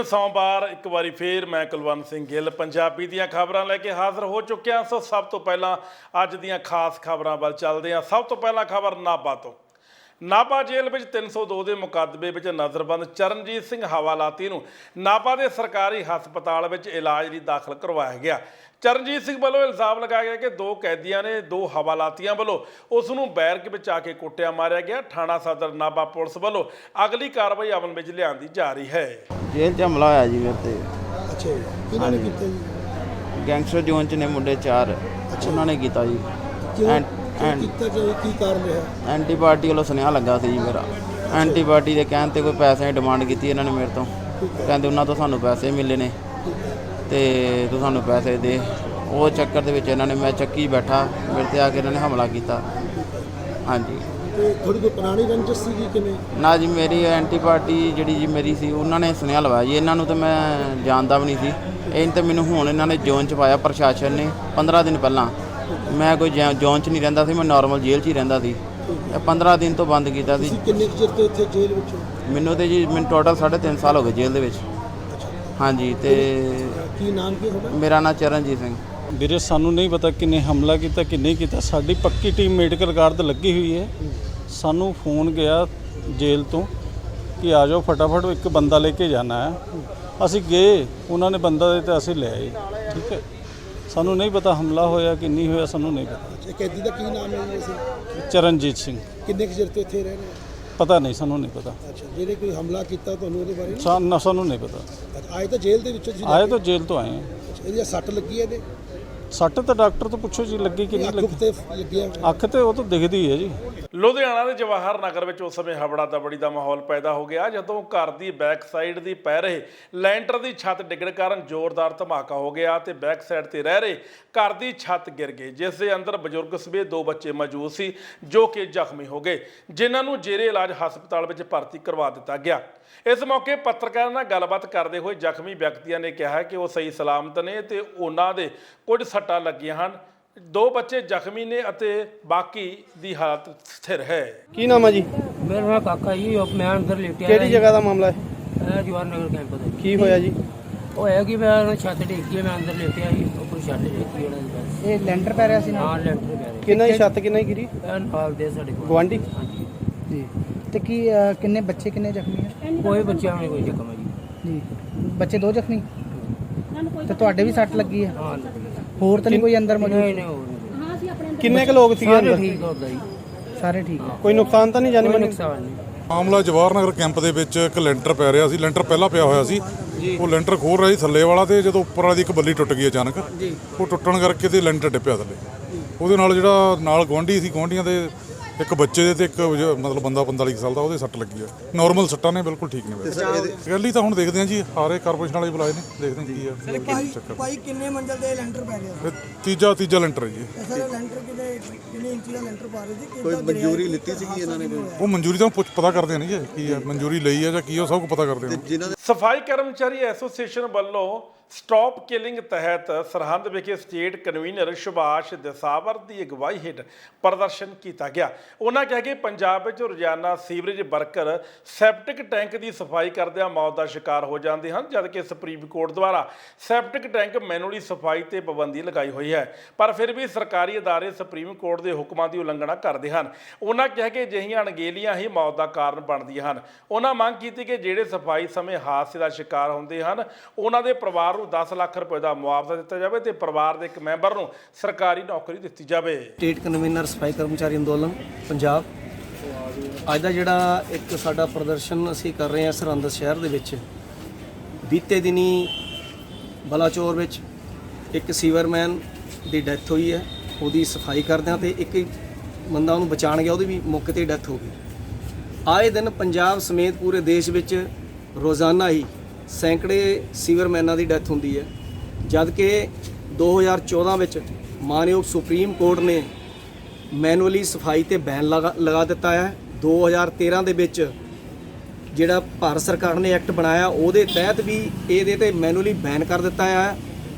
दिन सोमवार एक बारी फिर मैं कुलवंत सिंह गिल पंजाबी ਦੀਆਂ ਖਬਰਾਂ ਲੈ ਕੇ ਹਾਜ਼ਰ ਹੋ ਚੁੱਕਿਆ। ਸੋ ਸਭ ਤੋਂ ਪਹਿਲਾਂ ਅੱਜ ਦੀਆਂ ਖਾਸ ਖਬਰਾਂ ਵੱਲ ਚੱਲਦੇ ਹਾਂ। ਸਭ ਤੋਂ ਪਹਿਲਾਂ ਖਬਰ ਨਾਭਾ ਤੋਂ। ਨਾਭਾ ਜੇਲ੍ਹ ਵਿੱਚ 302 ਦੇ ਮੁਕੱਦਮੇ ਵਿੱਚ ਨਜ਼ਰਬੰਦ ਚਰਨਜੀਤ ਸਿੰਘ ਹਵਾਲਾਤੀ ਨੂੰ ਨਾਭਾ ਦੇ ਸਰਕਾਰੀ ਹਸਪਤਾਲ ਵਿੱਚ ਇਲਾਜ ਲਈ ਦਾਖਲ ਕਰਵਾਇਆ ਗਿਆ। ਚਰਨਜੀਤ ਸਿੰਘ ਵੱਲੋਂ ਇਲਜ਼ਾਮ ਲਗਾਇਆ ਗਿਆ ਕਿ ਦੋ ਕੈਦੀਆਂ ਨੇ ਦੋ ਹਵਾਲਾਤੀਆਂ ਵੱਲੋਂ ਉਸ ਨੂੰ ਬੈਰਕ ਵਿੱਚ ਆ ਕੇ ਕੁੱਟਿਆ ਮਾਰਿਆ ਗਿਆ। ਥਾਣਾ ਸਦਰ ਨਾਭਾ ਪੁਲਿਸ ਵੱਲੋਂ ਅਗਲੀ ਕਾਰਵਾਈ ਅਮਲ ਵਿੱਚ ਲਿਆਂਦੀ ਜਾ ਰਹੀ ਹੈ। ਜੇਲ੍ਹ 'ਚ ਹਮਲਾ ਹੋਇਆ ਜੀ ਮੇਰੇ ਤੇ। ਅੱਛਾ ਜੀ, ਕਿਹਨਾਂ ਨੇ ਕੀਤਾ ਜੀ? ਗੈਂਗਸਟਰ ਜ਼ੋਨ 'ਚ ਨੇ ਮੁੰਡੇ 4, ਉਹਨਾਂ ਨੇ ਕੀਤਾ ਜੀ। ਕੀਤਾ ਜੀ, ਕੀ ਕਾਰਨ ਰਿਹਾ? ਐਂਟੀ ਪਾਰਟੀ ਵੱਲੋਂ ਸੁਨੇਹਾ ਲੱਗਾ ਸੀ ਜੀ ਮੇਰਾ। ਐਂਟੀ ਪਾਰਟੀ ਦੇ ਕਹਿਣ 'ਤੇ ਕੋਈ ਪੈਸੇ ਦੀ ਡਿਮਾਂਡ ਕੀਤੀ ਇਹਨਾਂ ਨੇ ਮੇਰੇ ਤੋਂ। ਕਹਿੰਦੇ ਉਹਨਾਂ ਤੋਂ ਸਾਨੂੰ ਪੈਸੇ ਮਿਲੇ ਨੇ ਤੇ ਤੂੰ ਸਾਨੂੰ ਪੈਸੇ ਦੇ। ਉਹ ਚੱਕਰ ਦੇ ਵਿੱਚ ਇਹਨਾਂ ਨੇ, ਮੈਂ ਚੱਕੀ ਬੈਠਾ, ਮੇਰੇ 'ਤੇ ਆ ਕੇ ਇਹਨਾਂ ਨੇ ਹਮਲਾ ਕੀਤਾ। ਹਾਂਜੀ। ਤੇ ਥੋੜੀ ਕੋਈ ਪੁਰਾਣੀ ਰੰਜਿਸ਼ ਸੀ ਕਿਵੇਂ? ਨਾ ਜੀ, ਮੇਰੀ ਐਂਟੀ ਪਾਰਟੀ ਜਿਹੜੀ ਜੀ ਮੇਰੀ ਸੀ, ਉਹਨਾਂ ਨੇ ਸੁਨੇਹਾ ਲਵਾਇਆ ਜੀ। ਇਹਨਾਂ ਨੂੰ ਤਾਂ ਮੈਂ ਜਾਣਦਾ ਵੀ ਨਹੀਂ ਸੀ। ਇਹ ਤਾਂ ਮੈਨੂੰ ਹੁਣ ਇਹਨਾਂ ਨੇ ਜ਼ੋਨ 'ਚ ਪਾਇਆ ਪ੍ਰਸ਼ਾਸਨ ਨੇ। 15 ਦਿਨ ਪਹਿਲਾਂ ਮੈਂ ਕੋਈ ਜ਼ੋਨ 'ਚ ਨਹੀਂ ਰਹਿੰਦਾ ਸੀ, ਮੈਂ ਨਾਰਮਲ ਜੇਲ੍ਹ 'ਚ ਹੀ ਰਹਿੰਦਾ ਸੀ। 15 ਦਿਨ ਤੋਂ ਬੰਦ ਕੀਤਾ ਸੀ। ਕਿੰਨੇ ਚਿਰ ਤੋਂ ਇੱਥੇ ਜੇਲ੍ਹ ਵਿੱਚ? ਮੈਨੂੰ ਟੋਟਲ 3.5 ਸਾਲ ਹੋ ਗਏ ਜੇਲ੍ਹ ਦੇ ਵਿੱਚ। ਹਾਂਜੀ। ਤੇ ਕੀ ਨਾਮ ਕੀ ਤੁਹਾਡਾ? ਮੇਰਾ ਨਾਮ ਚਰਨਜੀਤ ਸਿੰਘ। ਵੀਰੇ ਸਾਨੂੰ ਨਹੀਂ ਪਤਾ ਕਿੰਨੇ ਹਮਲਾ ਕੀਤਾ ਕਿ ਨਹੀਂ ਕੀਤਾ। ਸਾਡੀ ਪੱਕੀ ਟੀਮ ਮੈਡੀਕਲ ਕਾਰਡ ਲੱਗੀ ਹੋਈ ਹੈ। ਸਾਨੂੰ ਫੋਨ ਗਿਆ ਜੇਲ੍ਹ ਤੋਂ ਕਿ ਆ ਜਾਓ ਫਟਾਫਟ, ਇੱਕ ਬੰਦਾ ਲੈ ਕੇ ਜਾਣਾ ਹੈ। ਅਸੀਂ ਗਏ, ਉਹਨਾਂ ਨੇ ਬੰਦਾ ਦੇ ਤੇ ਅਸੀਂ ਲੈ ਆਏ। ਠੀਕ ਹੈ, ਸਾਨੂੰ ਨਹੀਂ ਪਤਾ ਹਮਲਾ ਹੋਇਆ ਕਿ ਨਹੀਂ ਹੋਇਆ, ਸਾਨੂੰ ਨਹੀਂ ਪਤਾ। ਕੈਦੀ ਦਾ ਕੀ ਨਾਮ ਹੈ ਵੈਸੇ? ਚਰਨਜੀਤ ਸਿੰਘ। ਕਿੰਨੇ ਕੁ ਚਿਰ ਤੋਂ ਇੱਥੇ ਰਹਿ ਰਹੇ? ਪਤਾ ਨਹੀਂ, ਸਾਨੂੰ ਨਹੀਂ ਪਤਾ। ਅੱਛਾ, ਜਿਹੜੇ ਕੋਈ ਹਮਲਾ ਕੀਤਾ ਤੁਹਾਨੂੰ ਉਹਦੇ ਬਾਰੇ? ਸਾਨੂੰ ਨਹੀਂ ਪਤਾ। ਆਏ ਤਾਂ ਜੇਲ੍ਹ ਦੇ ਵਿੱਚੋਂ? ਆਏ ਤਾਂ ਜੇਲ੍ਹ ਤੋਂ ਆਏ ਹਾਂ। ਇਹਦੀ ਸੱਟ ਲੱਗੀ ਹੈ ਇਹਦੇ? ਸੱਟ ਤਾਂ ਡਾਕਟਰ ਤੋਂ ਪੁੱਛੋ ਜੀ, ਲੱਗੀ ਕਿ ਨਹੀਂ ਲੱਗੀ। ਲੱਗੀ ਅੱਖ ਤੇ ਉਹ ਤਾਂ ਦਿਖਦੀ ਹੈ ਜੀ। ਲੁਧਿਆਣਾ ਦੇ ਜਵਾਹਰ ਨਗਰ ਵਿੱਚ ਉਸ ਸਮੇਂ ਹਬੜਾ ਦਬੜੀ ਦਾ ਮਾਹੌਲ ਪੈਦਾ ਹੋ ਗਿਆ ਜਦੋਂ ਘਰ ਦੀ ਬੈਕ ਸਾਈਡ ਦੀ ਪੈ ਰਹੇ ਲੈਂਟਰ ਦੀ ਛੱਤ ਡਿੱਗਣ ਕਾਰਨ ਜ਼ੋਰਦਾਰ ਧਮਾਕਾ ਹੋ ਗਿਆ ਤੇ ਬੈਕ ਸਾਈਡ ਤੇ ਰਹਿ ਰਹੇ ਘਰ ਦੀ ਛੱਤ ਗਿਰ ਗਈ, ਜਿਸ ਦੇ ਅੰਦਰ ਬਜ਼ੁਰਗ ਸਮੇਤ 2 ਬੱਚੇ ਮੌਜੂਦ ਸੀ ਜੋ ਕਿ ਜ਼ਖਮੀ ਹੋ ਗਏ, ਜਿਨ੍ਹਾਂ ਨੂੰ ਜੇਰੇ ਇਲਾਜ ਹਸਪਤਾਲ ਵਿੱਚ ਭਰਤੀ ਕਰਵਾ ਦਿੱਤਾ ਗਿਆ। ਇਸ ਮੌਕੇ ਪੱਤਰਕਾਰਾਂ ਨਾਲ ਗੱਲਬਾਤ ਕਰਦੇ ਹੋਏ ਜ਼ਖਮੀ ਵਿਅਕਤੀਆਂ ਨੇ ਕਿਹਾ ਕਿ ਉਹ ਸਹੀ ਸਲਾਮਤ ਨੇ ਤੇ ਉਹਨਾਂ ਦੇ ਕੁਝ ਸੱਟਾਂ ਲੱਗੀਆਂ ਹਨ। 2 ਬੱਚੇ ਜ਼ਖਮੀ ਨੇ ਅਤੇ ਬਾਕੀ ਦੀ ਹਾਲਤ ਸਥਿਰ ਹੈ। ਕੀ ਨਾਮ ਹੈ ਜੀ? ਮੇਰਾ ਨਾਮ ਕਾਕਾ ਜੀ। ਮੈਂ ਅੰਦਰ ਲੇਟਿਆ। ਕਿਹੜੀ ਜਗ੍ਹਾ ਦਾ ਮਾਮਲਾ ਹੈ? ਇਹ ਜਵਾਹਰ ਨਗਰ ਕੈਂਪ ਦਾ। ਕੀ ਹੋਇਆ ਜੀ? ਉਹ ਹੈ ਕਿ ਮੈਂ ਛੱਤ ਡੇਕੀ, ਮੈਂ ਅੰਦਰ ਲੇਟਿਆ ਸੀ, ਉੱਪਰ ਛੱਤ ਡੇਕੀ ਉਹਨਾਂ ਦੀ ਬਸ। ਇਹ ਲੈਂਟਰ ਪੈ ਰਿਹਾ ਸੀ ਨਾ? ਹਾਂ, ਲੈਂਟਰ ਪੈ ਰਿਹਾ। ਕਿੰਨਾ ਦੀ ਛੱਤ ਕਿੰਨਾ ਹੀ ਗਿਰੀ? ਇਹ ਨਾਲ ਦੇ ਸਾਡੇ ਕੋਲ ਗੁਆਂਢੀ? ਹਾਂਜੀ ਜੀ। ਤੇ ਕੀ ਕਿੰਨੇ ਬੱਚੇ ਕਿੰਨੇ ਜ਼ਖਮੀ ਹੈ? ਕੋਈ ਬੱਚਿਆਂ ਨੂੰ ਕੋਈ ਜ਼ਖਮ ਹੈ ਜੀ। ਜੀ। ਬੱਚੇ 2 ਜ਼ਖਮੀ ਤੇ ਤੁਹਾਡੇ ਵੀ ਸੱਟ ਲੱਗੀ ਹੈ? ਹਾਂ। ਹੋਰ ਤਾਂ ਨਹੀਂ ਕੋਈ ਅੰਦਰ ਮੌਜੂਦ? ਨਹੀਂ ਹੋਰ ਨਹੀਂ। ਕਿੰਨੇ ਕੁ ਲੋਕ ਸੀਗੇ ਅੰਦਰ? ਠੀਕ ਹੁੰਦਾ ਜੀ, ਸਾਰੇ ਠੀਕ ਹੈ। ਕੋਈ ਨੁਕਸਾਨ ਤਾਂ ਨਹੀਂ ਜਾਨੀ ਕੋਈ ਮਾਨੀ? ਨੁਕਸਾਨ ਨਹੀਂ। ਮਾਮਲਾ ਜਵਾਹਰ ਨਗਰ ਕੈਂਪ ਦੇ ਵਿੱਚ ਇੱਕ ਲੈਂਟਰ ਪੈ ਰਿਹਾ ਸੀ। ਲੈਂਟਰ ਪਹਿਲਾਂ ਪਿਆ ਹੋਇਆ ਸੀ, ਉਹ ਲੈਂਟਰ ਖੋਲ ਰਿਹਾ ਸੀ ਥੱਲੇ ਵਾਲਾ, ਤੇ ਜਦੋਂ ਉੱਪਰ ਵਾਲੀ ਇੱਕ ਬੱਲੀ ਟੁੱਟ ਗਈ ਅਚਾਨਕ। ਉਹ ਟੁੱਟਣ ਕਰਕੇ ਤੇ ਲੈਂਟਰ ਡਿੱਪਿਆ ਥੱਲੇ। ਉਹਦੇ ਨਾਲ ਜਿਹੜਾ ਨਾਲ ਗੁਆਂਢੀ ਸੀ, ਗੁਆਂਢੀਆਂ ਦੇ ਇੱਕ ਬੱਚੇ ਦੇ ਤੇ ਇੱਕ ਮਤਲਬ ਬੰਦਾ 45 ਸਾਲ ਦਾ, ਉਹਦੇ ਸੱਟ ਲੱਗੀ ਹੈ। ਨਾਰਮਲ ਸੱਟਾਂ ਨੇ, ਬਿਲਕੁਲ ਠੀਕ ਨੇ। ਪਹਿਲੀ ਤਾਂ ਹੁਣ ਦੇਖਦੇ ਹਾਂ ਜੀ, ਹਾਰੇ ਕਾਰਪੋਰੇਸ਼ਨ ਵਾਲੇ ਬੁਲਾਏ ਨੇ, ਦੇਖਦੇ ਹਾਂ ਕੀ ਹੈ ਚੱਕਰ। ਭਾਈ ਕਿੰਨੇ ਮੰਜ਼ਲ ਦੇ ਲੈਂਟਰ ਪੈ ਗਿਆ? ਤੀਜਾ ਲੈਂਟਰ ਹੈ ਜੀ। ਸਰ ਲੈਂਟਰ ਕਿੰਨੇ ਇੰਚੀ ਦਾ ਲੈਂਟਰ ਪਾ ਰਹੇ ਸੀ? ਕੋਈ ਮਨਜ਼ੂਰੀ ਲਿੱਤੀ ਸੀ ਇਹਨਾਂ ਨੇ? ਉਹ ਮਨਜ਼ੂਰੀ ਤਾਂ ਪਤਾ ਕਰਦੇ ਨੇ ਜੀ, ਕੀ ਹੈ ਮਨਜ਼ੂਰੀ ਲਈ ਹੈ ਜਾਂ ਕੀ, ਉਹ ਸਭ ਕੁਝ ਪਤਾ ਕਰਦੇ ਨੇ। ਸਫਾਈ ਕਰਮਚਾਰੀ ਐਸੋਸੀਏਸ਼ਨ ਵੱਲੋਂ ਸਟਾਪ ਕਿਲਿੰਗ ਤਹਿਤ ਸਰਹੰਦ ਵਿਖੇ ਸਟੇਟ ਕਨਵੀਨਰ ਸੁਭਾਸ਼ ਦਸਾਵਰ ਦੀ ਅਗਵਾਈ ਹੇਠ ਪ੍ਰਦਰਸ਼ਨ ਕੀਤਾ ਗਿਆ। ਉਹਨਾਂ ਕਿਹਾ ਕਿ ਪੰਜਾਬ ਵਿੱਚ ਰੋਜ਼ਾਨਾ ਸੀਵਰੇਜ ਵਰਕਰ ਸੈਪਟਿਕ ਟੈਂਕ ਦੀ ਸਫਾਈ ਕਰਦਿਆਂ ਮੌਤ ਦਾ ਸ਼ਿਕਾਰ ਹੋ ਜਾਂਦੇ ਹਨ, ਜਦਕਿ ਸੁਪਰੀਮ ਕੋਰਟ ਦੁਆਰਾ ਸੈਪਟਿਕ ਟੈਂਕ ਮੈਨੂਅਲੀ ਸਫਾਈ ਤੇ ਪਾਬੰਦੀ ਲਗਾਈ ਹੋਈ ਹੈ, ਪਰ ਫਿਰ ਵੀ ਸਰਕਾਰੀ ਅਦਾਰੇ ਸੁਪਰੀਮ ਕੋਰਟ ਦੇ ਹੁਕਮਾਂ ਦੀ ਉਲੰਘਣਾ ਕਰਦੇ ਹਨ। ਉਹਨਾਂ ਕਿਹਾ ਕਿ ਅਜਿਹੀਆਂ ਅਣਗਹਿਲੀਆਂ ਹੀ ਮੌਤ ਦਾ ਕਾਰਨ ਬਣਦੀਆਂ ਹਨ। ਉਹਨਾਂ ਮੰਗ ਕੀਤੀ ਕਿ ਜਿਹੜੇ ਸਫਾਈ ਸਮੇਂ ਹਾਦਸੇ ਦਾ ਸ਼ਿਕਾਰ ਹੁੰਦੇ ਹਨ, ਉਹਨਾਂ ਦੇ ਪਰਿਵਾਰ 10 ਲੱਖ ਰੁਪਏ ਦਾ ਮੁਆਵਜ਼ਾ ਦਿੱਤਾ ਜਾਵੇ ਤੇ ਪਰਿਵਾਰ ਦੇ ਇੱਕ ਮੈਂਬਰ ਨੂੰ ਸਰਕਾਰੀ ਨੌਕਰੀ ਦਿੱਤੀ ਜਾਵੇ। ਸਟੇਟ ਕਨਵੀਨਰ ਸਫਾਈ ਕਰਮਚਾਰੀ ਅੰਦੋਲਨ ਪੰਜਾਬ, ਅੱਜ ਦਾ ਜਿਹੜਾ ਇੱਕ ਸਾਡਾ ਪ੍ਰਦਰਸ਼ਨ ਅਸੀਂ ਕਰ ਰਹੇ ਹਾਂ ਸਰਹੰਦ ਸ਼ਹਿਰ ਦੇ ਵਿੱਚ। ਬੀਤੇ ਦਿਨੀ ਬਲਾਚੌਰ ਵਿੱਚ ਇੱਕ ਸੀਵਰਮੈਨ ਦੀ ਡੈਥ ਹੋਈ ਹੈ। ਉਹਦੀ ਸਫਾਈ ਕਰਦਿਆਂ ਤੇ ਇੱਕ ਬੰਦਾ ਉਹਨੂੰ ਬਚਾਉਣ ਗਿਆ, ਉਹਦੀ ਵੀ ਮੌਕੇ 'ਤੇ ਡੈਥ ਹੋ ਗਈ। ਆਏ ਦਿਨ ਪੰਜਾਬ ਸਮੇਤ ਪੂਰੇ ਦੇਸ਼ ਵਿੱਚ ਰੋਜ਼ਾਨਾ ਹੀ ਸੈਂਕੜੇ ਸੀਵਰਮੈਨਾਂ ਦੀ ਡੈਥ ਹੁੰਦੀ ਹੈ, ਜਦ ਕਿ 2014 ਵਿੱਚ ਮਾਨਯੋਗ ਸੁਪਰੀਮ ਕੋਰਟ ਨੇ ਮੈਨੂਅਲੀ ਸਫਾਈ ਤੇ ਬੈਨ ਲਗਾ ਦਿੱਤਾ ਹੈ। 2013 ਦੇ ਵਿੱਚ ਜਿਹੜਾ ਭਾਰਤ ਸਰਕਾਰ ਨੇ ਐਕਟ ਬਣਾਇਆ, ਉਹਦੇ ਤਹਿਤ ਵੀ ਇਹਦੇ ਤੇ ਮੈਨੂਅਲੀ ਬੈਨ ਕਰ ਦਿੱਤਾ ਹੈ।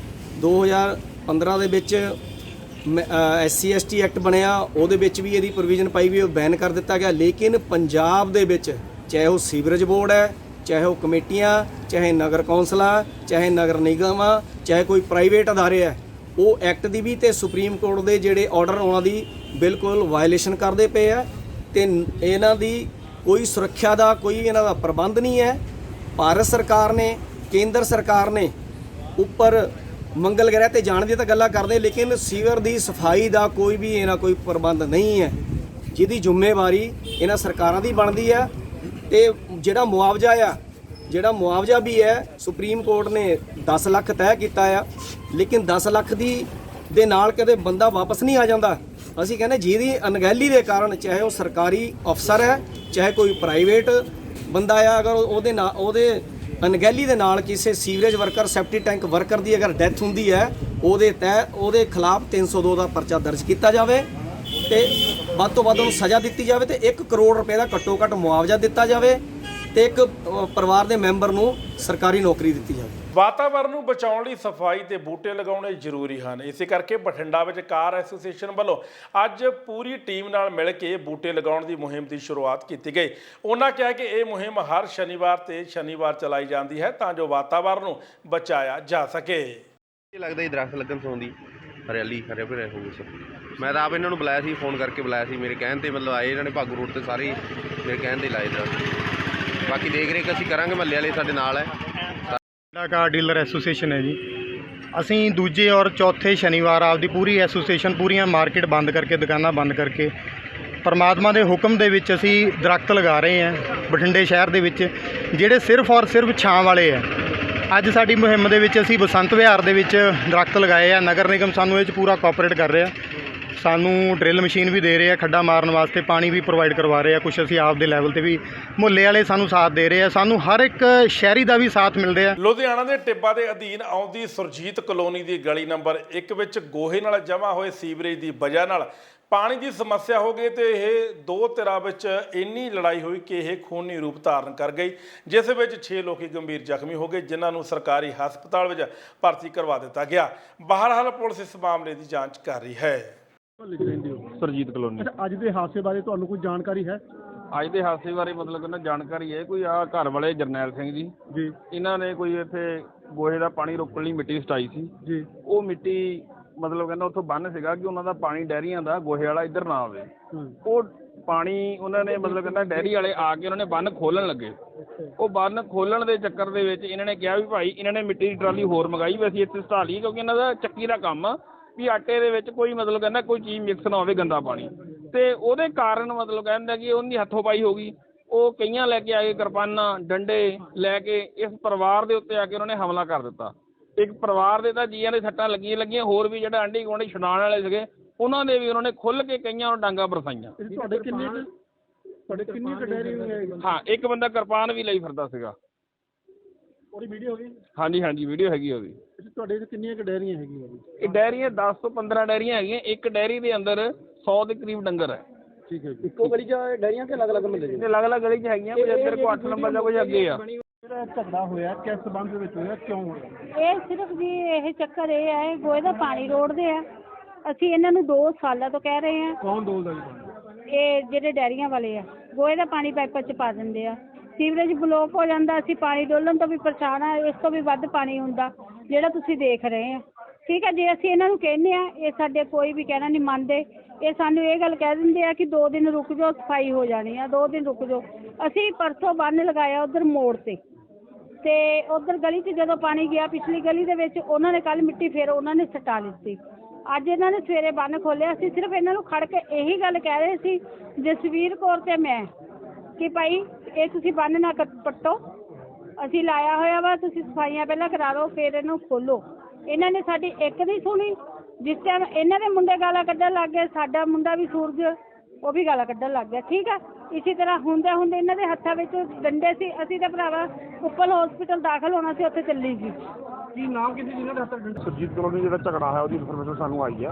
2015 ਦੇ ਵਿੱਚ SC ST ਐਕਟ ਬਣਿਆ, ਉਹਦੇ ਵਿੱਚ ਵੀ ਇਹਦੀ ਪ੍ਰੋਵੀਜ਼ਨ ਪਾਈ ਵੀ ਉਹ ਬੈਨ ਕਰ ਦਿੱਤਾ ਗਿਆ। ਲੇਕਿਨ ਪੰਜਾਬ ਦੇ ਵਿੱਚ ਚਾਹੇ ਉਹ ਸੀਵਰੇਜ ਬੋਰਡ ਹੈ, ਚਾਹੇ ਉਹ ਕਮੇਟੀਆਂ, ਚਾਹੇ ਨਗਰ ਕੌਂਸਲਾਂ, ਚਾਹੇ ਨਗਰ ਨਿਗਮਾਂ, ਚਾਹੇ ਕੋਈ ਪ੍ਰਾਈਵੇਟ ਅਦਾਰੇ ਹੈ, ਉਹ ਐਕਟ ਦੀ ਵੀ ਤੇ ਸੁਪਰੀਮ ਕੋਰਟ ਦੇ ਜਿਹੜੇ ਆਰਡਰ ਉਹਨਾਂ ਦੀ ਬਿਲਕੁਲ ਵਾਇਲੇਸ਼ਨ ਕਰਦੇ ਪਏ ਆ ਤੇ ਇਹਨਾਂ ਦੀ ਕੋਈ ਸੁਰੱਖਿਆ ਦਾ ਕੋਈ ਇਹਨਾਂ ਦਾ ਪ੍ਰਬੰਧ ਨਹੀਂ ਹੈ। ਭਾਰਤ ਸਰਕਾਰ ਨੇ, ਕੇਂਦਰ ਸਰਕਾਰ ਨੇ ਉੱਪਰ ਮੰਗਲ ਗ੍ਰਹਿ ਤੇ ਜਾਣ ਦੀ ਤਾਂ ਗੱਲਾਂ ਕਰਦੇ, ਲੇਕਿਨ ਸੀਵਰ ਦੀ ਸਫਾਈ ਦਾ ਕੋਈ ਵੀ ਇਹਨਾਂ ਕੋਈ ਪ੍ਰਬੰਧ ਨਹੀਂ ਹੈ, ਜਿਹਦੀ ਜ਼ਿੰਮੇਵਾਰੀ ਇਹਨਾਂ ਸਰਕਾਰਾਂ ਦੀ ਬਣਦੀ ਹੈ। ਤੇ ਜਿਹੜਾ ਮੁਆਵਜ਼ਾ ਵੀ ਹੈ, ਸੁਪਰੀਮ ਕੋਰਟ ਨੇ 10 ਲੱਖ ਤੈਅ ਕੀਤਾ ਆ, ਲੇਕਿਨ 10 ਲੱਖ ਦੇ ਨਾਲ ਕਦੇ ਬੰਦਾ ਵਾਪਸ ਨਹੀਂ ਆ ਜਾਂਦਾ। ਅਸੀਂ ਕਹਿੰਦੇ ਜਿਹਦੀ ਅਣਗਹਿਲੀ ਦੇ ਕਾਰਨ, ਚਾਹੇ ਉਹ ਸਰਕਾਰੀ ਅਫਸਰ ਹੈ, ਚਾਹੇ ਕੋਈ ਪ੍ਰਾਈਵੇਟ ਬੰਦਾ ਆ, ਅਗਰ ਉਹਦੇ ਅਣਗਹਿਲੀ ਦੇ ਨਾਲ ਕਿਸੇ ਸੀਵਰੇਜ ਵਰਕਰ, ਸੈਫਟੀ ਟੈਂਕ ਵਰਕਰ ਦੀ ਅਗਰ ਡੈਥ ਹੁੰਦੀ ਹੈ, ਉਹਦੇ ਖਿਲਾਫ 302 ਦਾ ਪਰਚਾ ਦਰਜ ਕੀਤਾ ਜਾਵੇ ਤੇ ਵੱਧ ਤੋਂ ਵੱਧ ਉਹਨੂੰ ਸਜ਼ਾ ਦਿੱਤੀ ਜਾਵੇ ਤੇ 1 ਕਰੋੜ ਰੁਪਏ ਦਾ ਘੱਟੋ ਘੱਟ ਮੁਆਵਜ਼ਾ ਦਿੱਤਾ ਜਾਵੇ ਤੇ ਇੱਕ ਪਰਿਵਾਰ ਦੇ ਮੈਂਬਰ ਨੂੰ ਸਰਕਾਰੀ ਨੌਕਰੀ ਦਿੱਤੀ ਜਾਵੇ। ਵਾਤਾਵਰਣ ਨੂੰ ਬਚਾਉਣ ਲਈ ਸਫਾਈ ਤੇ ਬੂਟੇ ਲਗਾਉਣੇ ਜ਼ਰੂਰੀ ਹਨ। ਇਸੇ ਕਰਕੇ ਬਠਿੰਡਾ ਵਿੱਚ ਕਾਰ ਐਸੋਸੀਏਸ਼ਨ ਵੱਲੋਂ ਅੱਜ ਪੂਰੀ ਟੀਮ ਨਾਲ ਮਿਲ ਕੇ ਬੂਟੇ ਲਗਾਉਣ ਦੀ ਮੁਹਿੰਮ ਦੀ ਸ਼ੁਰੂਆਤ ਕੀਤੀ ਗਈ। ਉਹਨਾਂ ਕਿਹਾ ਕਿ ਇਹ ਮੁਹਿੰਮ ਹਰ ਸ਼ਨੀਵਾਰ ਚਲਾਈ ਜਾਂਦੀ ਹੈ ਤਾਂ ਜੋ ਵਾਤਾਵਰਣ ਨੂੰ ਬਚਾਇਆ ਜਾ ਸਕੇ। ਇਹ ਲੱਗਦਾ ਹੀ ਦਰਖਤ ਲੱਗਣ ਸੌਂਦੀ ਹਰਿਆਲੀ ਹਰੇ ਭਰੇ ਹੋਊ ਸਰ। ਮੈਂ ਤਾਂ ਆਪ ਇਹਨਾਂ ਨੂੰ ਬੁਲਾਇਆ ਸੀ, ਫੋਨ ਕਰਕੇ ਬੁਲਾਇਆ ਸੀ, ਮੇਰੇ ਕਹਿਣ ਤੇ ਮਤਲਬ ਆਏ ਇਹਨਾਂ ਨੇ ਭਾਗੂ ਰੋਡ ਤੇ ਸਾਰੇ ਮੇਰੇ ਕਹਿਣ ਤੇ ਲਾਏ ਦਰਖਤ। ਬਾਕੀ ਦੇਖ ਰੇਖ ਅਸੀਂ ਕਰਾਂਗੇ, ਮਹੱਲੇ ਵਾਲੇ ਸਾਡੇ ਨਾਲ ਹੈ। ਸਾਡਾ ਕਾਰ ਡੀਲਰ ਐਸੋਸੀਏਸ਼ਨ ਹੈ ਜੀ। ਅਸੀਂ ਦੂਜੇ ਔਰ ਚੌਥੇ ਸ਼ਨੀਵਾਰ ਆਪਦੀ ਪੂਰੀ ਐਸੋਸੀਏਸ਼ਨ, ਪੂਰੀਆਂ ਮਾਰਕੀਟ ਬੰਦ ਕਰਕੇ, ਦੁਕਾਨਾਂ ਬੰਦ ਕਰਕੇ, ਪਰਮਾਤਮਾ ਦੇ ਹੁਕਮ ਦੇ ਵਿੱਚ ਅਸੀਂ ਦਰਖਤ ਲਗਾ ਰਹੇ ਹਾਂ ਬਠਿੰਡੇ ਸ਼ਹਿਰ ਦੇ ਵਿੱਚ, ਜਿਹੜੇ ਸਿਰਫ ਔਰ ਸਿਰਫ ਛਾਂ ਵਾਲੇ ਹੈ। ਅੱਜ ਸਾਡੀ ਮੁਹਿੰਮ ਦੇ ਵਿੱਚ ਅਸੀਂ ਬਸੰਤ ਵਿਹਾਰ ਦੇ ਵਿੱਚ ਦਰਖਤ ਲਗਾਏ ਆ। ਨਗਰ ਨਿਗਮ ਸਾਨੂੰ ਇਹ 'ਚ ਪੂਰਾ ਕੋਆਪਰੇਟ ਕਰ ਰਿਹਾ, ਸਾਨੂੰ ਡਰਿਲ ਮਸ਼ੀਨ ਵੀ ਦੇ ਰਹੇ ਆ, ਖੱਡਾ ਮਾਰਨ ਵਾਸਤੇ ਪਾਣੀ ਵੀ ਪ੍ਰੋਵਾਈਡ ਕਰਵਾ ਰਹੇ ਆ। ਕੁਝ ਅਸੀਂ ਆਪ ਦੇ ਲੈਵਲ ਤੇ ਵੀ, ਮੁਹੱਲੇ ਵਾਲੇ ਸਾਨੂੰ ਸਾਥ ਦੇ ਰਹੇ ਆ, ਸਾਨੂੰ ਹਰ ਇੱਕ ਸ਼ਹਿਰੀ ਦਾ ਵੀ ਸਾਥ ਮਿਲ ਰਿਹਾ। ਲੁਧਿਆਣਾ ਦੇ ਟਿੱਬਾ ਦੇ ਅਧੀਨ ਆਉਂਦੀ ਸੁਰਜੀਤ ਕਲੋਨੀ ਦੀ ਗਲੀ ਨੰਬਰ 1 ਵਿੱਚ ਗੋਹੇ ਨਾਲ ਜਮ੍ਹਾਂ ਹੋਏ ਸੀਵਰੇਜ ਦੀ ਵਜ੍ਹਾ ਨਾਲ ਪਾਣੀ ਦੀ ਸਮੱਸਿਆ ਹੋ ਗਈ ਤੇ ਇਹ ਦੋ ਧਿਰਾਂ ਵਿੱਚ ਇੰਨੀ ਲੜਾਈ ਹੋਈ ਕਿ ਇਹ ਖੂਨੀ ਰੂਪ ਧਾਰਨ ਕਰ ਗਈ, ਜਿਸ ਵਿੱਚ 6 ਲੋਕੀ ਗੰਭੀਰ ਜ਼ਖਮੀ ਹੋ ਗਏ, ਜਿਨ੍ਹਾਂ ਨੂੰ ਸਰਕਾਰੀ ਹਸਪਤਾਲ ਵਿੱਚ ਭਰਤੀ ਕਰਵਾ ਦਿੱਤਾ ਗਿਆ। ਬਹਰਹਾਲ ਪੁਲਿਸ ਇਸ ਮਾਮਲੇ ਦੀ ਜਾਂਚ ਕਰ ਰਹੀ ਹੈ। ਸੁਰਜੀਤ ਕਲੋਨੀ। ਅੱਜ ਦੇ ਹਾਦਸੇ ਬਾਰੇ ਤੁਹਾਨੂੰ ਕੋਈ ਜਾਣਕਾਰੀ ਹੈ? ਅੱਜ ਦੇ ਹਾਦਸੇ ਬਾਰੇ ਮਤਲਬ ਕਿ ਨਾ ਜਾਣਕਾਰੀ ਹੈ, ਕੋਈ ਆ ਘਰ ਵਾਲੇ ਜਰਨੈਲ ਸਿੰਘ ਜੀ, ਇਹਨਾਂ ਨੇ ਕੋਈ ਇੱਥੇ ਗੋਹੇ ਦਾ ਪਾਣੀ ਰੋਕਣ ਲਈ ਮਿੱਟੀ ਸਟਾਈ ਸੀ ਜੀ। ਉਹ ਮਿੱਟੀ ਮਤਲਬ ਕਹਿੰਦਾ ਉੱਥੋਂ ਬੰਨ ਸੀਗਾ ਕਿ ਉਹਨਾਂ ਦਾ ਪਾਣੀ ਡੈਰੀਆਂ ਦਾ ਗੋਹੇ ਵਾਲਾ ਇੱਧਰ ਨਾ ਆਵੇ। ਉਹ ਪਾਣੀ ਉਹਨਾਂ ਨੇ ਮਤਲਬ ਕਹਿੰਦਾ ਡੈਰੀ ਵਾਲੇ ਆ ਕੇ ਉਹਨਾਂ ਨੇ ਬੰਨ ਖੋਲਣ ਲੱਗੇ। ਉਹ ਬੰਨ ਖੋਲਣ ਦੇ ਚੱਕਰ ਦੇ ਵਿੱਚ ਇਹਨਾਂ ਨੇ ਕਿਹਾ ਵੀ ਭਾਈ ਇਹਨਾਂ ਨੇ ਮਿੱਟੀ ਦੀ ਟਰਾਲੀ ਹੋਰ ਮੰਗਾਈ ਵੀ ਅਸੀਂ ਇੱਥੇ ਸਟਾ ਲਈ, ਕਿਉਂਕਿ ਇਹਨਾਂ ਦਾ ਚੱਕੀ ਦਾ ਕੰਮ ਆ ਵੀ ਆਟੇ ਦੇ ਵਿੱਚ ਕੋਈ ਮਤਲਬ ਕਹਿੰਦਾ ਕੋਈ ਚੀਜ਼ ਮਿਕਸ ਨਾ ਹੋਵੇ ਗੰਦਾ ਪਾਣੀ, ਤੇ ਉਹਦੇ ਕਾਰਨ ਮਤਲਬ ਕਹਿੰਦਾ ਕਿ ਉਹਦੀ ਹੱਥੋਂ ਪਾਈ ਹੋ ਗਈ। ਉਹ ਕਈਆਂ ਲੈ ਕੇ ਆ ਗਏ, ਕਿਰਪਾਨਾਂ ਡੰਡੇ ਲੈ ਕੇ ਇਸ ਪਰਿਵਾਰ ਦੇ ਉੱਤੇ ਆ ਕੇ ਉਹਨਾਂ ਨੇ ਹਮਲਾ ਕਰ ਦਿੱਤਾ। ਇੱਕ ਪਰਿਵਾਰ ਦੇ ਤਾਂ ਜੀਆਂ ਦੇ ਸੱਟਾਂ ਲੱਗੀਆਂ, ਹੋਰ ਵੀ ਜਿਹੜਾ ਆਂਢੀ ਗੁਆਂਢੀ ਛਡਾਉਣ ਵਾਲੇ ਸੀਗੇ ਉਹਨਾਂ ਦੇ ਵੀ ਉਹਨਾਂ ਨੇ ਖੁੱਲ੍ਹ ਕੇ ਕਈਆਂ ਨੂੰ ਡਾਂਗਾ ਬਰਸਾਈਆਂ। ਤੁਹਾਡੇ ਕਿੰਨੀ ਡੈਰੀ ਹੋਈ? ਹਾਂ, ਇੱਕ ਬੰਦਾ ਕਿਰਪਾਨ ਵੀ ਲਈ ਫਿਰਦਾ ਸੀਗਾ। ਉਹਦੀ ਵੀਡੀਓ ਹੋ ਗਈ? ਹਾਂਜੀ ਵੀਡੀਓ ਹੈਗੀ ਉਹਦੀ। ਤੁਹਾਡੇ ਕਿੰਨੀਆਂ ਕੁ ਡੈਰੀਆਂ ਹੈਗੀਆਂ? ਇਹ ਡੈਰੀਆਂ 10 ਤੋਂ 15 ਡੈਰੀਆਂ ਹੈਗੀਆਂ। ਇੱਕ ਡੈਰੀ ਦੇ ਅੰਦਰ 100 ਦੇ ਕਰੀਬ ਡੰਗਰ ਹੈ। ਠੀਕ ਹੈ ਜੀ। ਇੱਕੋ ਗਲੀ 'ਚ ਡੈਰੀਆਂ ਕਿ ਅਲੱਗ-ਅਲੱਗ ਮਹੱਲੇ 'ਚ? ਅਲੱਗ-ਅਲੱਗ ਗਲੀ 'ਚ ਹੈਗੀਆਂ, ਕੋਈ ਇੱਧਰ ਕੋ 8 ਨੰਬਰ ਦਾ, ਕੋਈ ਅੱਗੇ ਆ। ਜਿਹੜਾ ਝਗੜਾ ਹੋਇਆ ਕਿਸ ਸਬੰਧ ਦੇ ਵਿੱਚ ਹੋਇਆ, ਕਿਉਂ ਹੋਇਆ? ਇਹ ਸਿਰਫ ਜੀ ਇਹ ਚੱਕਰ ਇਹ ਹੈ, ਗੋਹੇ ਦਾ ਪਾਣੀ ਰੋੜਦੇ ਆ। ਅਸੀਂ ਇਹਨਾਂ ਨੂੰ 2 ਸਾਲਾਂ ਤੋਂ ਕਹਿ ਰਹੇ ਹਾਂ। ਕੌਣ ਡੋਲਦਾ ਜੀ? ਇਹ ਜਿਹੜੇ ਡੈਰੀਆਂ ਵਾਲੇ ਆ, ਗੋਹੇ ਦਾ ਪਾਣੀ ਪਾਈਪਾਂ 'ਚ ਪਾ ਦਿੰਦੇ ਆ, ਸੀਵਰੇਜ ਬਲੋਕ ਹੋ ਜਾਂਦਾ। ਅਸੀਂ ਪਾਣੀ ਡੋਲਣ ਤੋਂ ਵੀ ਪਰੇਸ਼ਾਨ ਆ, ਇਸ ਤੋਂ ਵੀ ਵੱਧ ਪਾਣੀ ਹੁੰਦਾ ਜਿਹੜਾ ਤੁਸੀਂ ਦੇਖ ਰਹੇ ਆ। ਠੀਕ ਹੈ, ਜੇ ਅਸੀਂ ਇਹਨਾਂ ਨੂੰ ਕਹਿੰਦੇ ਆ, ਇਹ ਸਾਡੇ ਕੋਈ ਵੀ ਕਹਿਣਾ ਨਹੀਂ ਮੰਨਦੇ। ਇਹ ਸਾਨੂੰ ਇਹ ਗੱਲ ਕਹਿ ਦਿੰਦੇ ਆ ਕਿ 2 ਦਿਨ ਰੁਕ ਜਾਓ, ਸਫਾਈ ਹੋ ਜਾਣੀ ਆ, 2 ਦਿਨ ਰੁਕ ਜਾਓ। ਅਸੀਂ ਪਰਸੋਂ ਬੰਨ ਲਗਾਇਆ ਉੱਧਰ ਮੋੜ ਤੇ ਉੱਧਰ ਗਲੀ 'ਚ ਜਦੋਂ ਪਾਣੀ ਗਿਆ ਪਿਛਲੀ ਗਲੀ ਦੇ ਵਿੱਚ, ਉਹਨਾਂ ਨੇ ਕੱਲ੍ਹ ਮਿੱਟੀ ਫਿਰ ਉਹਨਾਂ ਨੇ ਸਟਾ ਲਿੱਤੀ। ਅੱਜ ਇਹਨਾਂ ਨੇ ਸਵੇਰੇ ਬੰਨ ਖੋਲ੍ਹਿਆ। ਅਸੀਂ ਸਿਰਫ ਇਹਨਾਂ ਨੂੰ ਖੜ ਕੇ ਇਹੀ ਗੱਲ ਕਹਿ ਰਹੇ ਸੀ, ਜਸਵੀਰ ਕੌਰ ਤੇ ਮੈਂ, ਕਿ ਭਾਈ ਇਹ ਤੁਸੀਂ ਬੰਨ ਨਾ ਪੱਟੋ, ਅਸੀਂ ਲਾਇਆ ਹੋਇਆ ਵਾ, ਤੁਸੀਂ ਸਫਾਈਆਂ ਪਹਿਲਾਂ ਕਰਾ ਲਓ ਫਿਰ ਇਹਨੂੰ ਖੋਲ੍ਹੋ। ਇਹਨਾਂ ਨੇ ਸਾਡੀ ਇੱਕ ਨਹੀਂ ਸੁਣੀ। ਜਿਸ ਟਾਈਮ ਇਹਨਾਂ ਦੇ ਮੁੰਡੇ ਗਾਲਾਂ ਕੱਢਣ ਲੱਗ ਗਏ, ਸਾਡਾ ਮੁੰਡਾ ਵੀ ਸੂਰਜ ਉਹ ਵੀ ਗਾਲਾਂ ਕੱਢਣ ਲੱਗ ਗਿਆ। ਠੀਕ ਆ, ਇਸੇ ਤਰ੍ਹਾਂ ਹੁੰਦੇ ਇਹਨਾਂ ਦੇ ਹੱਥਾਂ ਵਿੱਚ ਡੰਡੇ ਸੀ। ਅਸੀਂ ਤਾਂ ਭਰਾਵਾ ਉੱਪਲ ਹਸਪੀਟਲ ਦਾਖਲ ਹੋਣਾ ਸੀ, ਉੱਥੇ ਚੱਲੀ ਸੀ। ਕੀ ਨਾਮ ਕਿਹਦੀ ਜਿਹਨਾਂ ਦੇ ਹੱਥ ਡੰਡੇ? ਸੁਰਜੀਤ ਕਲੋਨੀ ਜਿਹੜਾ ਝਗੜਾ ਹੈ ਉਹਦੀ ਇਨਫੋਰਮੇਸ਼ਨ ਸਾਨੂੰ ਆਈ ਹੈ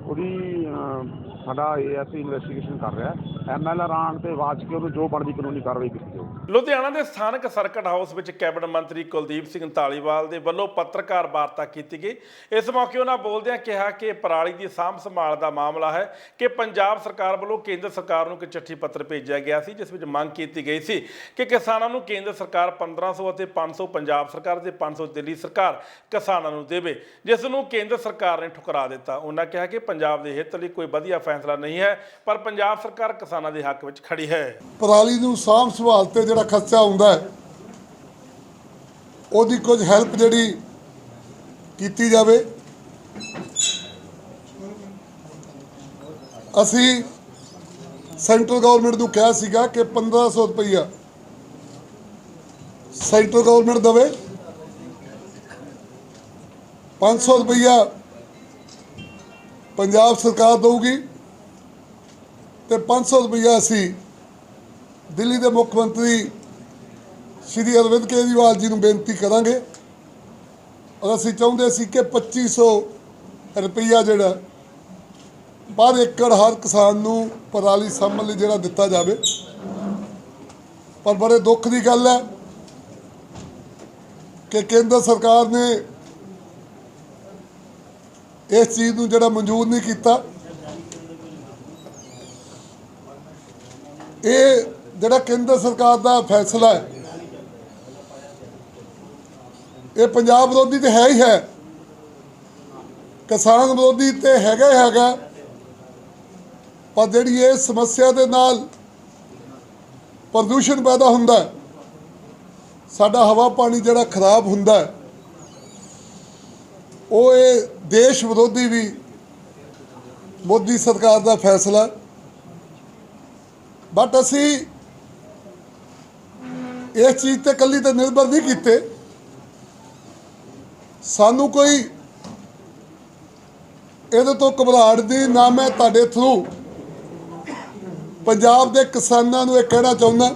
ਉਹਦੀ ਸਾਡਾ ਏਐਸਆਈ ਇਨਵੈਸਟੀਗੇਸ਼ਨ ਕਰ ਰਿਹਾ ਐਮਐਲਆਰ ਆਉਣ ਤੇ ਬਾਅਦ 'ਚ ਕਿ ਉਹਨੂੰ ਜੋ ਬਣਦੀ ਕਾਨੂੰਨੀ ਕਾਰਵਾਈ ਕੀਤੀ ਜਾਊ। ਲੁਧਿਆਣਾ ਦੇ ਸਥਾਨਕ ਸਰਕਟ ਹਾਊਸ ਵਿੱਚ ਕੈਬਨਿਟ ਮੰਤਰੀ ਕੁਲਦੀਪ ਸਿੰਘ ਧਾਲੀਵਾਲ ਦੇ ਵੱਲੋਂ ਪੱਤਰਕਾਰ ਵਾਰਤਾ ਕੀਤੀ ਗਈ। ਇਸ ਮੌਕੇ ਉਹਨਾਂ ਬੋਲਦਿਆਂ ਕਿਹਾ ਕਿ ਪਰਾਲੀ ਦੀ ਸਾਂਭ ਸੰਭਾਲ ਦਾ ਮਾਮਲਾ ਹੈ ਕਿ ਪੰਜਾਬ ਸਰਕਾਰ ਵੱਲੋਂ ਕੇਂਦਰ ਸਰਕਾਰ ਨੂੰ ਇੱਕ ਚਿੱਠੀ ਪੱਤਰ ਭੇਜਿਆ ਗਿਆ ਸੀ, ਜਿਸ ਵਿੱਚ ਮੰਗ ਕੀਤੀ ਗਈ ਸੀ ਕਿ ਕਿਸਾਨਾਂ ਨੂੰ ਕੇਂਦਰ ਸਰਕਾਰ 1500 ਅਤੇ 500 ਪੰਜਾਬ ਸਰਕਾਰ ਤੇ 500 ਦਿੱਲੀ ਸਰਕਾਰ ਕਿਸਾਨਾਂ ਨੂੰ ਦੇਵੇ, ਜਿਸ ਨੂੰ ਕੇਂਦਰ ਸਰਕਾਰ ਨੇ ਠੁਕਰਾ ਦਿੱਤਾ। ਉਹਨਾਂ ਕਿਹਾ ਕਿ ਪੰਜਾਬ ਦੇ ਹਿੱਤ ਲਈ ਕੋਈ ਵਧੀਆ ਫੈਸਲਾ ਨਹੀਂ ਹੈ, ਪਰ ਪੰਜਾਬ ਸਰਕਾਰ ਕਿਸਾਨਾਂ ਦੇ ਹੱਕ ਵਿੱਚ ਖੜੀ ਹੈ। ਪਰਾਲੀ ਨੂੰ ਸਾਂਭ ਸੰਭਾਲ ਤੇ ਜਿਹੜਾ ਖਰਚਾ ਹੁੰਦਾ ਹੈ ਉਹਦੀ ਕੁਝ ਹੈਲਪ ਜਿਹੜੀ ਕੀਤੀ ਜਾਵੇ। ਅਸੀਂ ਸੈਂਟਰਲ ਗਵਰਨਮੈਂਟ ਨੂੰ ਕਿਹਾ ਸੀਗਾ ਕਿ 1500 ਰੁਪਈਆ ਸੈਂਟਰਲ ਗਵਰਨਮੈਂਟ ਦੇਵੇ, 500 ਰੁਪਈਆ ਪੰਜਾਬ ਸਰਕਾਰ ਦੇਊਗੀ ਤੇ 500 ਰੁਪਈਆ ਅਸੀਂ ਦਿੱਲੀ ਦੇ ਮੁੱਖ ਮੰਤਰੀ ਸ਼੍ਰੀ ਅਰਵਿੰਦ ਕੇਜਰੀਵਾਲ ਜੀ ਨੂੰ ਬੇਨਤੀ ਕਰਾਂਗੇ। ਔਰ ਅਸੀਂ ਚਾਹੁੰਦੇ ਸੀ ਕਿ 2500 ਰੁਪਈਆ ਜਿਹੜਾ ਪਰ ਏਕੜ ਹਰ ਕਿਸਾਨ ਨੂੰ ਪਰਾਲੀ ਸਾਂਭਣ ਲਈ ਜਿਹੜਾ ਦਿੱਤਾ ਜਾਵੇ। ਪਰ ਬੜੇ ਦੁੱਖ ਦੀ ਗੱਲ ਹੈ ਕਿ ਕੇਂਦਰ ਸਰਕਾਰ ਨੇ ਇਸ ਚੀਜ਼ ਨੂੰ ਜਿਹੜਾ ਮਨਜ਼ੂਰ ਨਹੀਂ ਕੀਤਾ। ਇਹ ਜਿਹੜਾ ਕੇਂਦਰ ਸਰਕਾਰ ਦਾ ਫੈਸਲਾ ਹੈ ਇਹ ਪੰਜਾਬ ਵਿਰੋਧੀ ਤੇ ਹੈ ਹੀ ਹੈ, ਕਿਸਾਨ ਵਿਰੋਧੀ ਤੇ ਹੈਗਾ, ਪਰ ਜਿਹੜੀ ਇਹ ਸਮੱਸਿਆ ਦੇ ਨਾਲ ਪ੍ਰਦੂਸ਼ਣ ਪੈਦਾ ਹੁੰਦਾ, ਸਾਡਾ ਹਵਾ ਪਾਣੀ ਜਿਹੜਾ ਖਰਾਬ ਹੁੰਦਾ, ਉਹ ਇਹ ਦੇਸ਼ ਵਿਰੋਧੀ ਵੀ ਮੋਦੀ ਸਰਕਾਰ ਦਾ ਫੈਸਲਾ। ਬਟ ਅਸੀਂ ਇਸ ਚੀਜ਼ ਤੇ ਇਕੱਲੀ ਤੇ ਨਿਰਭਰ ਨਹੀਂ ਕੀਤੇ। ਸਾਨੂੰ ਕੋਈ ਇਹਦੇ ਤੋਂ ਘਬਰਾਹਟ ਦੀ ਨਾ। ਮੈਂ ਤੁਹਾਡੇ ਥਰੂ ਪੰਜਾਬ ਦੇ ਕਿਸਾਨਾਂ ਨੂੰ ਇਹ ਕਹਿਣਾ ਚਾਹੁੰਦਾ,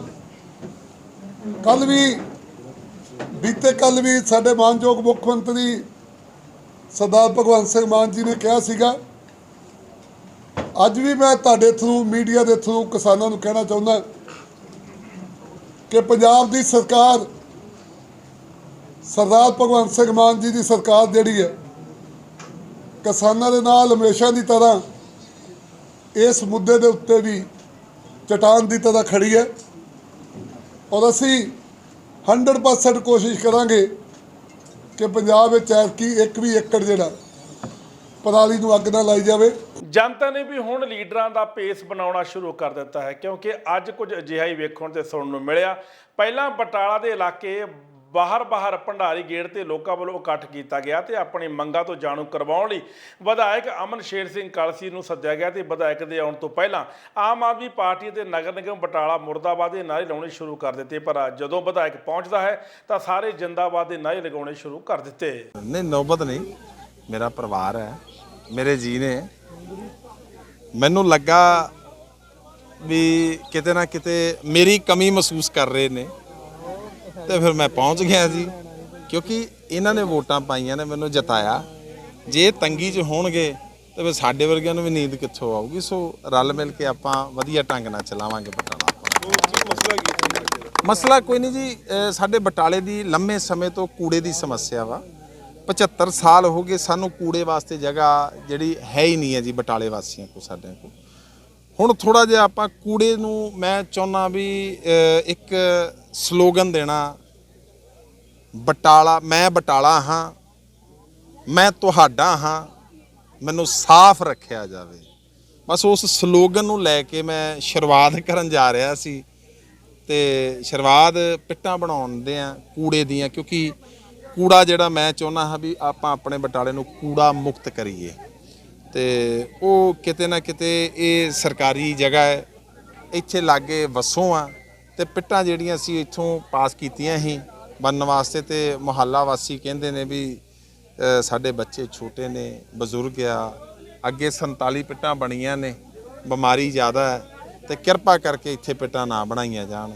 ਬੀਤੇ ਕੱਲ ਵੀ ਸਾਡੇ ਮਾਨਯੋਗ ਮੁੱਖ ਮੰਤਰੀ ਸਰਦਾਰ ਭਗਵੰਤ ਸਿੰਘ ਮਾਨ ਜੀ ਨੇ ਕਿਹਾ ਸੀਗਾ, ਅੱਜ ਵੀ ਮੈਂ ਤੁਹਾਡੇ ਥਰੂ ਮੀਡੀਆ ਦੇ ਥਰੂ ਕਿਸਾਨਾਂ ਨੂੰ ਕਹਿਣਾ ਚਾਹੁੰਦਾ ਕਿ ਪੰਜਾਬ ਦੀ ਸਰਕਾਰ ਸਰਦਾਰ ਭਗਵੰਤ ਸਿੰਘ ਮਾਨ ਜੀ ਦੀ ਸਰਕਾਰ ਜਿਹੜੀ ਹੈ ਕਿਸਾਨਾਂ ਦੇ ਨਾਲ ਹਮੇਸ਼ਾ ਦੀ ਤਰ੍ਹਾਂ ਇਸ ਮੁੱਦੇ ਦੇ ਉੱਤੇ ਵੀ ਚਟਾਨ ਦੀ ਤਰ੍ਹਾਂ ਖੜੀ ਹੈ। ਔਰ ਅਸੀਂ 100% ਕੋਸ਼ਿਸ਼ ਕਰਾਂਗੇ ਕਿ ਪੰਜਾਬ ਵਿੱਚ ਐਤਕੀ ਇੱਕ ਵੀ ਏਕੜ ਜਿਹੜਾ ਪਰਾਲੀ ਨੂੰ ਅੱਗ ਨਾ ਲਾਈ ਜਾਵੇ। ਜਨਤਾ ਨੇ ਵੀ ਹੁਣ ਲੀਡਰਾਂ ਦਾ ਪੇਸ ਬਣਾਉਣਾ ਸ਼ੁਰੂ ਕਰ ਦਿੱਤਾ ਹੈ, ਕਿਉਂਕਿ ਅੱਜ ਕੁਝ ਅਜਿਹਾ ਹੀ ਵੇਖਣ ਤੇ ਸੁਣਨ ਨੂੰ ਮਿਲਿਆ। ਪਹਿਲਾਂ ਬਟਾਲਾ ਦੇ ਇਲਾਕੇ ਬਾਹਰ ਭੰਡਾਰੀ ਗੇਟ ਤੇ ਲੋਕਾਂ ਵੱਲੋਂ ਇਕੱਠ ਕੀਤਾ ਗਿਆ ਤੇ ਆਪਣੀ ਮੰਗਾਂ ਤੋਂ ਜਾਣੂ ਕਰਵਾਉਣ ਲਈ ਵਿਧਾਇਕ ਅਮਨ ਸ਼ੇਰ ਸਿੰਘ ਕਲਸੀ ਨੂੰ ਸੱਦਿਆ ਗਿਆ ਤੇ ਵਿਧਾਇਕ ਦੇ ਆਉਣ ਤੋਂ ਪਹਿਲਾਂ ਆਮ ਆਦਮੀ ਪਾਰਟੀ ਤੇ ਨਗਰ ਨਿਗਮ ਬਟਾਲਾ ਮੁਰਦਾਬਾਦ ਦੇ ਨਾਅਰੇ ਲਾਉਣੇ ਸ਼ੁਰੂ ਕਰ ਦਿੱਤੇ। ਪਰ ਜਦੋਂ ਵਿਧਾਇਕ ਪਹੁੰਚਦਾ ਹੈ ਤਾਂ ਸਾਰੇ ਜਿੰਦਾਬਾਦ ਦੇ ਨਾਅਰੇ ਲਗਾਉਣੇ ਸ਼ੁਰੂ ਕਰ ਦਿੱਤੇ। ਨਹੀਂ, ਨੌਬਤ ਨਹੀਂ, ਮੇਰਾ ਪਰਿਵਾਰ ਹੈ, ਮੇਰੇ ਜੀ ਨੇ। ਮੈਨੂੰ ਲੱਗਾ ਵੀ ਕਿਤੇ ਨਾ ਕਿਤੇ ਮੇਰੀ ਕਮੀ ਮਹਿਸੂਸ ਕਰ ਰਹੇ ਨੇ ਤੇ ਫਿਰ ਮੈਂ ਪਹੁੰਚ ਗਿਆ ਜੀ, ਕਿਉਂਕਿ ਇਹਨਾਂ ਨੇ ਵੋਟਾਂ ਪਾਈਆਂ ਨੇ, ਮੈਨੂੰ ਜਿਤਾਇਆ। ਜੇ ਤੰਗੀ 'ਚ ਹੋਣਗੇ ਤੇ ਫਿਰ ਸਾਡੇ ਵਰਗਿਆਂ ਨੂੰ ਵੀ ਨੀਂਦ ਕਿੱਥੋਂ ਆਊਗੀ। ਸੋ ਰਲ ਮਿਲ ਕੇ ਆਪਾਂ ਵਧੀਆ ਢੰਗ ਨਾਲ ਚਲਾਵਾਂਗੇ ਬਟਾਲਾ। ਮਸਲਾ ਕੋਈ ਨਹੀਂ ਜੀ, ਸਾਡੇ ਬਟਾਲੇ ਦੀ ਲੰਮੇ ਸਮੇਂ ਤੋਂ ਕੂੜੇ ਦੀ ਸਮੱਸਿਆ ਵਾ। 75 ਸਾਲ ਹੋ ਗਏ ਸਾਨੂੰ ਕੂੜੇ ਵਾਸਤੇ ਜਗ੍ਹਾ ਜਿਹੜੀ ਹੈ ਹੀ ਨਹੀਂ ਹੈ ਜੀ ਬਟਾਲੇ ਵਾਸੀਆਂ ਕੋਲ, ਸਾਡੇ ਕੋਲ। ਹੁਣ ਥੋੜਾ ਜਿਹਾ ਆਪਾਂ ਕੂੜੇ ਨੂੰ, ਮੈਂ ਚਾਹੁੰਦਾ ਵੀ ਇੱਕ ਸਲੋਗਨ ਦੇਣਾ, ਬਟਾਲਾ, ਮੈਂ ਬਟਾਲਾ ਹਾਂ, ਮੈਂ ਤੁਹਾਡਾ ਹਾਂ, ਮੈਨੂੰ ਸਾਫ਼ ਰੱਖਿਆ ਜਾਵੇ। ਬਸ ਉਸ ਸਲੋਗਨ ਨੂੰ ਲੈ ਕੇ ਮੈਂ ਸ਼ੁਰੂਆਤ ਕਰਨ ਜਾ ਰਿਹਾ ਸੀ ਤੇ ਸ਼ੁਰੂਆਤ ਪਿੱਟਾਂ ਬਣਾਉਣ ਦੇ ਆ ਕੂੜੇ ਦੀਆਂ, ਕਿਉਂਕਿ ਕੂੜਾ ਜਿਹੜਾ ਮੈਂ ਚਾਹੁੰਦਾ ਹਾਂ ਵੀ ਆਪਾਂ ਆਪਣੇ ਬਟਾਲੇ ਨੂੰ ਕੂੜਾ ਮੁਕਤ ਕਰੀਏ। ਤੇ ਉਹ ਕਿਤੇ ਨਾ ਕਿਤੇ ਇਹ ਸਰਕਾਰੀ ਜਗ੍ਹਾ ਹੈ, ਇੱਥੇ ਲਾਗੇ ਵਸੋਂ ਆ ਤੇ ਪਿੱਟਾਂ ਜਿਹੜੀਆਂ ਸੀ ਇੱਥੋਂ ਪਾਸ ਕੀਤੀਆਂ ਸੀ ਬਣਨ ਵਾਸਤੇ। ਤੇ ਮੁਹੱਲਾ ਵਾਸੀ ਕਹਿੰਦੇ ਨੇ ਵੀ ਸਾਡੇ ਬੱਚੇ ਛੋਟੇ ਨੇ, ਬਜ਼ੁਰਗ ਆ, ਅੱਗੇ 47 ਪਿੱਟਾਂ ਬਣੀਆਂ ਨੇ, ਬਿਮਾਰੀ ਜ਼ਿਆਦਾ ਹੈ ਤੇ ਕਿਰਪਾ ਕਰਕੇ ਇੱਥੇ ਪਿੱਟਾਂ ਨਾ ਬਣਾਈਆਂ ਜਾਣ।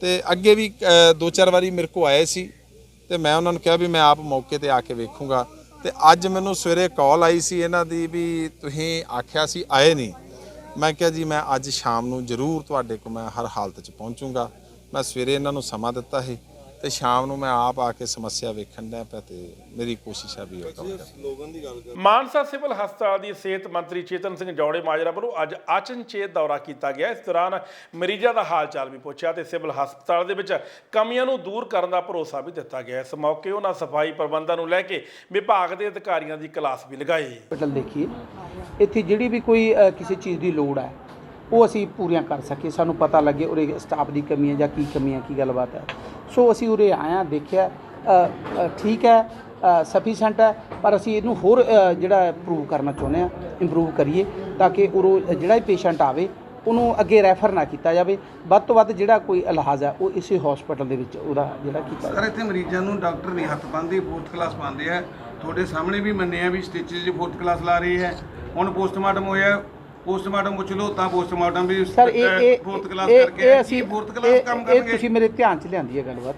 ਤੇ ਅੱਗੇ ਵੀ 2-4 ਵਾਰੀ ਮੇਰੇ ਕੋਲ ਆਏ ਸੀ ਤੇ ਮੈਂ ਉਹਨਾਂ ਨੂੰ ਕਿਹਾ ਵੀ ਮੈਂ ਆਪ ਮੌਕੇ ਤੇ ਆ ਕੇ ਵੇਖੂੰਗਾ ਤੇ ਅੱਜ ਮੈਨੂੰ ਸਵੇਰੇ ਕਾਲ ਆਈ ਸੀ ਇਹਨਾਂ ਦੀ ਵੀ ਤੁਸੀਂ ਆਖਿਆ ਸੀ ਆਏ ਨਹੀਂ। ਮੈਂ ਕਿਹਾ ਜੀ ਮੈਂ ਅੱਜ ਸ਼ਾਮ ਨੂੰ ਜ਼ਰੂਰ ਤੁਹਾਡੇ ਕੋਲ ਮੈਂ ਹਰ ਹਾਲਤ 'ਚ ਪਹੁੰਚੂੰਗਾ। ਮੈਂ ਸਵੇਰੇ ਇਹਨਾਂ ਨੂੰ ਸਮਾਂ ਦਿੱਤਾ ਸੀ ਤੇ ਸ਼ਾਮ ਨੂੰ ਮੈਂ ਆਪ ਆ ਕੇ ਸਮੱਸਿਆ ਵੇਖਣ ਡਿਆ ਪਿਆ ਤੇ ਮੇਰੀ ਕੋਸ਼ਿਸ਼ ਹੈ ਵੀ ਉਹ ਕੰਮ ਕਰਾਂ। ਮਾਨਸਾ ਸਿਵਲ ਹਸਪਤਾਲ ਦੀ ਸਿਹਤ ਮੰਤਰੀ ਚੇਤਨ ਸਿੰਘ ਜੌੜੇ ਮਾਜਰਾ ਵੱਲੋਂ ਅੱਜ ਅਚਨਚੇਤ ਦੌਰਾ ਕੀਤਾ ਗਿਆ। ਇਸ ਦੌਰਾਨ ਮਰੀਜ਼ਾਂ ਦਾ ਹਾਲ ਚਾਲ ਵੀ ਪੁੱਛਿਆ ਤੇ ਸਿਵਲ ਹਸਪਤਾਲ ਦੇ ਵਿੱਚ ਕਮੀਆਂ ਨੂੰ ਦੂਰ ਕਰਨ ਦਾ ਭਰੋਸਾ ਵੀ ਦਿੱਤਾ ਗਿਆ। ਇਸ ਮੌਕੇ ਉਹਨਾਂ ਸਫਾਈ ਪ੍ਰਬੰਧਾਂ ਨੂੰ ਲੈ ਕੇ ਵਿਭਾਗ ਦੇ ਅਧਿਕਾਰੀਆਂ ਦੀ ਕਲਾਸ ਵੀ ਲਗਾਈ। ਹਸਪਤਾਲ ਦੇਖੀਏ ਇੱਥੇ ਜਿਹੜੀ ਵੀ ਕੋਈ ਕਿਸੇ ਚੀਜ਼ ਦੀ ਲੋੜ ਹੈ ਉਹ ਅਸੀਂ ਪੂਰੀਆਂ ਕਰ ਸਕੀਏ, ਸਾਨੂੰ ਪਤਾ ਲੱਗੇ ਉਰੇ ਸਟਾਫ ਦੀ ਕਮੀ ਹੈ ਜਾਂ ਕੀ ਕਮੀ ਹੈ, ਕੀ ਗੱਲਬਾਤ ਹੈ। ਸੋ ਅਸੀਂ ਉਰੇ ਆਇਆ ਦੇਖਿਆ ਠੀਕ ਹੈ ਸਫੀਸ਼ੈਂਟ ਹੈ, ਪਰ ਅਸੀਂ ਇਹਨੂੰ ਹੋਰ ਜਿਹੜਾ ਇੰਪਰੂਵ ਕਰਨਾ ਚਾਹੁੰਦੇ ਹਾਂ, ਇੰਪਰੂਵ ਕਰੀਏ ਤਾਂ ਕਿ ਉਰੋਂ ਜਿਹੜਾ ਵੀ ਪੇਸ਼ੈਂਟ ਆਵੇ ਉਹਨੂੰ ਅੱਗੇ ਰੈਫਰ ਨਾ ਕੀਤਾ ਜਾਵੇ। ਵੱਧ ਤੋਂ ਵੱਧ ਜਿਹੜਾ ਕੋਈ ਇਲਾਜ ਹੈ ਉਹ ਇਸੇ ਹਸਪਤਾਲ ਦੇ ਵਿੱਚ ਉਹਦਾ ਜਿਹੜਾ ਕੀਤਾ ਸਰ ਇੱਥੇ ਮਰੀਜ਼ਾਂ ਨੂੰ ਡਾਕਟਰ ਨਹੀਂ ਹੱਥ ਪਾਉਂਦੇ, 4th ਕਲਾਸ ਪਾਉਂਦੇ ਆ। ਤੁਹਾਡੇ ਸਾਹਮਣੇ ਵੀ ਮੰਨਿਆ ਵੀ ਸਟਿਚਿਸ 4th ਕਲਾਸ ਲਾ ਰਹੇ ਹੈ। ਹੁਣ ਪੋਸਟਮਾਰਟਮ ਹੋਇਆ, ਪੋਸਟਮਾਰਟਮ ਪੁੱਛ ਲਓ ਤਾਂ ਪੋਸਟਮਾਰਟਮ ਵੀ ਸਰ 4th ਕਲਾਸ ਕਰਕੇ ਅਸੀਂ 4th ਕਲਾਸ ਕੰਮ ਕਰਨਗੇ। ਤੁਸੀਂ ਮੇਰੇ ਧਿਆਨ 'ਚ ਲਿਆਂਦੀ ਹੈ ਗੱਲਬਾਤ,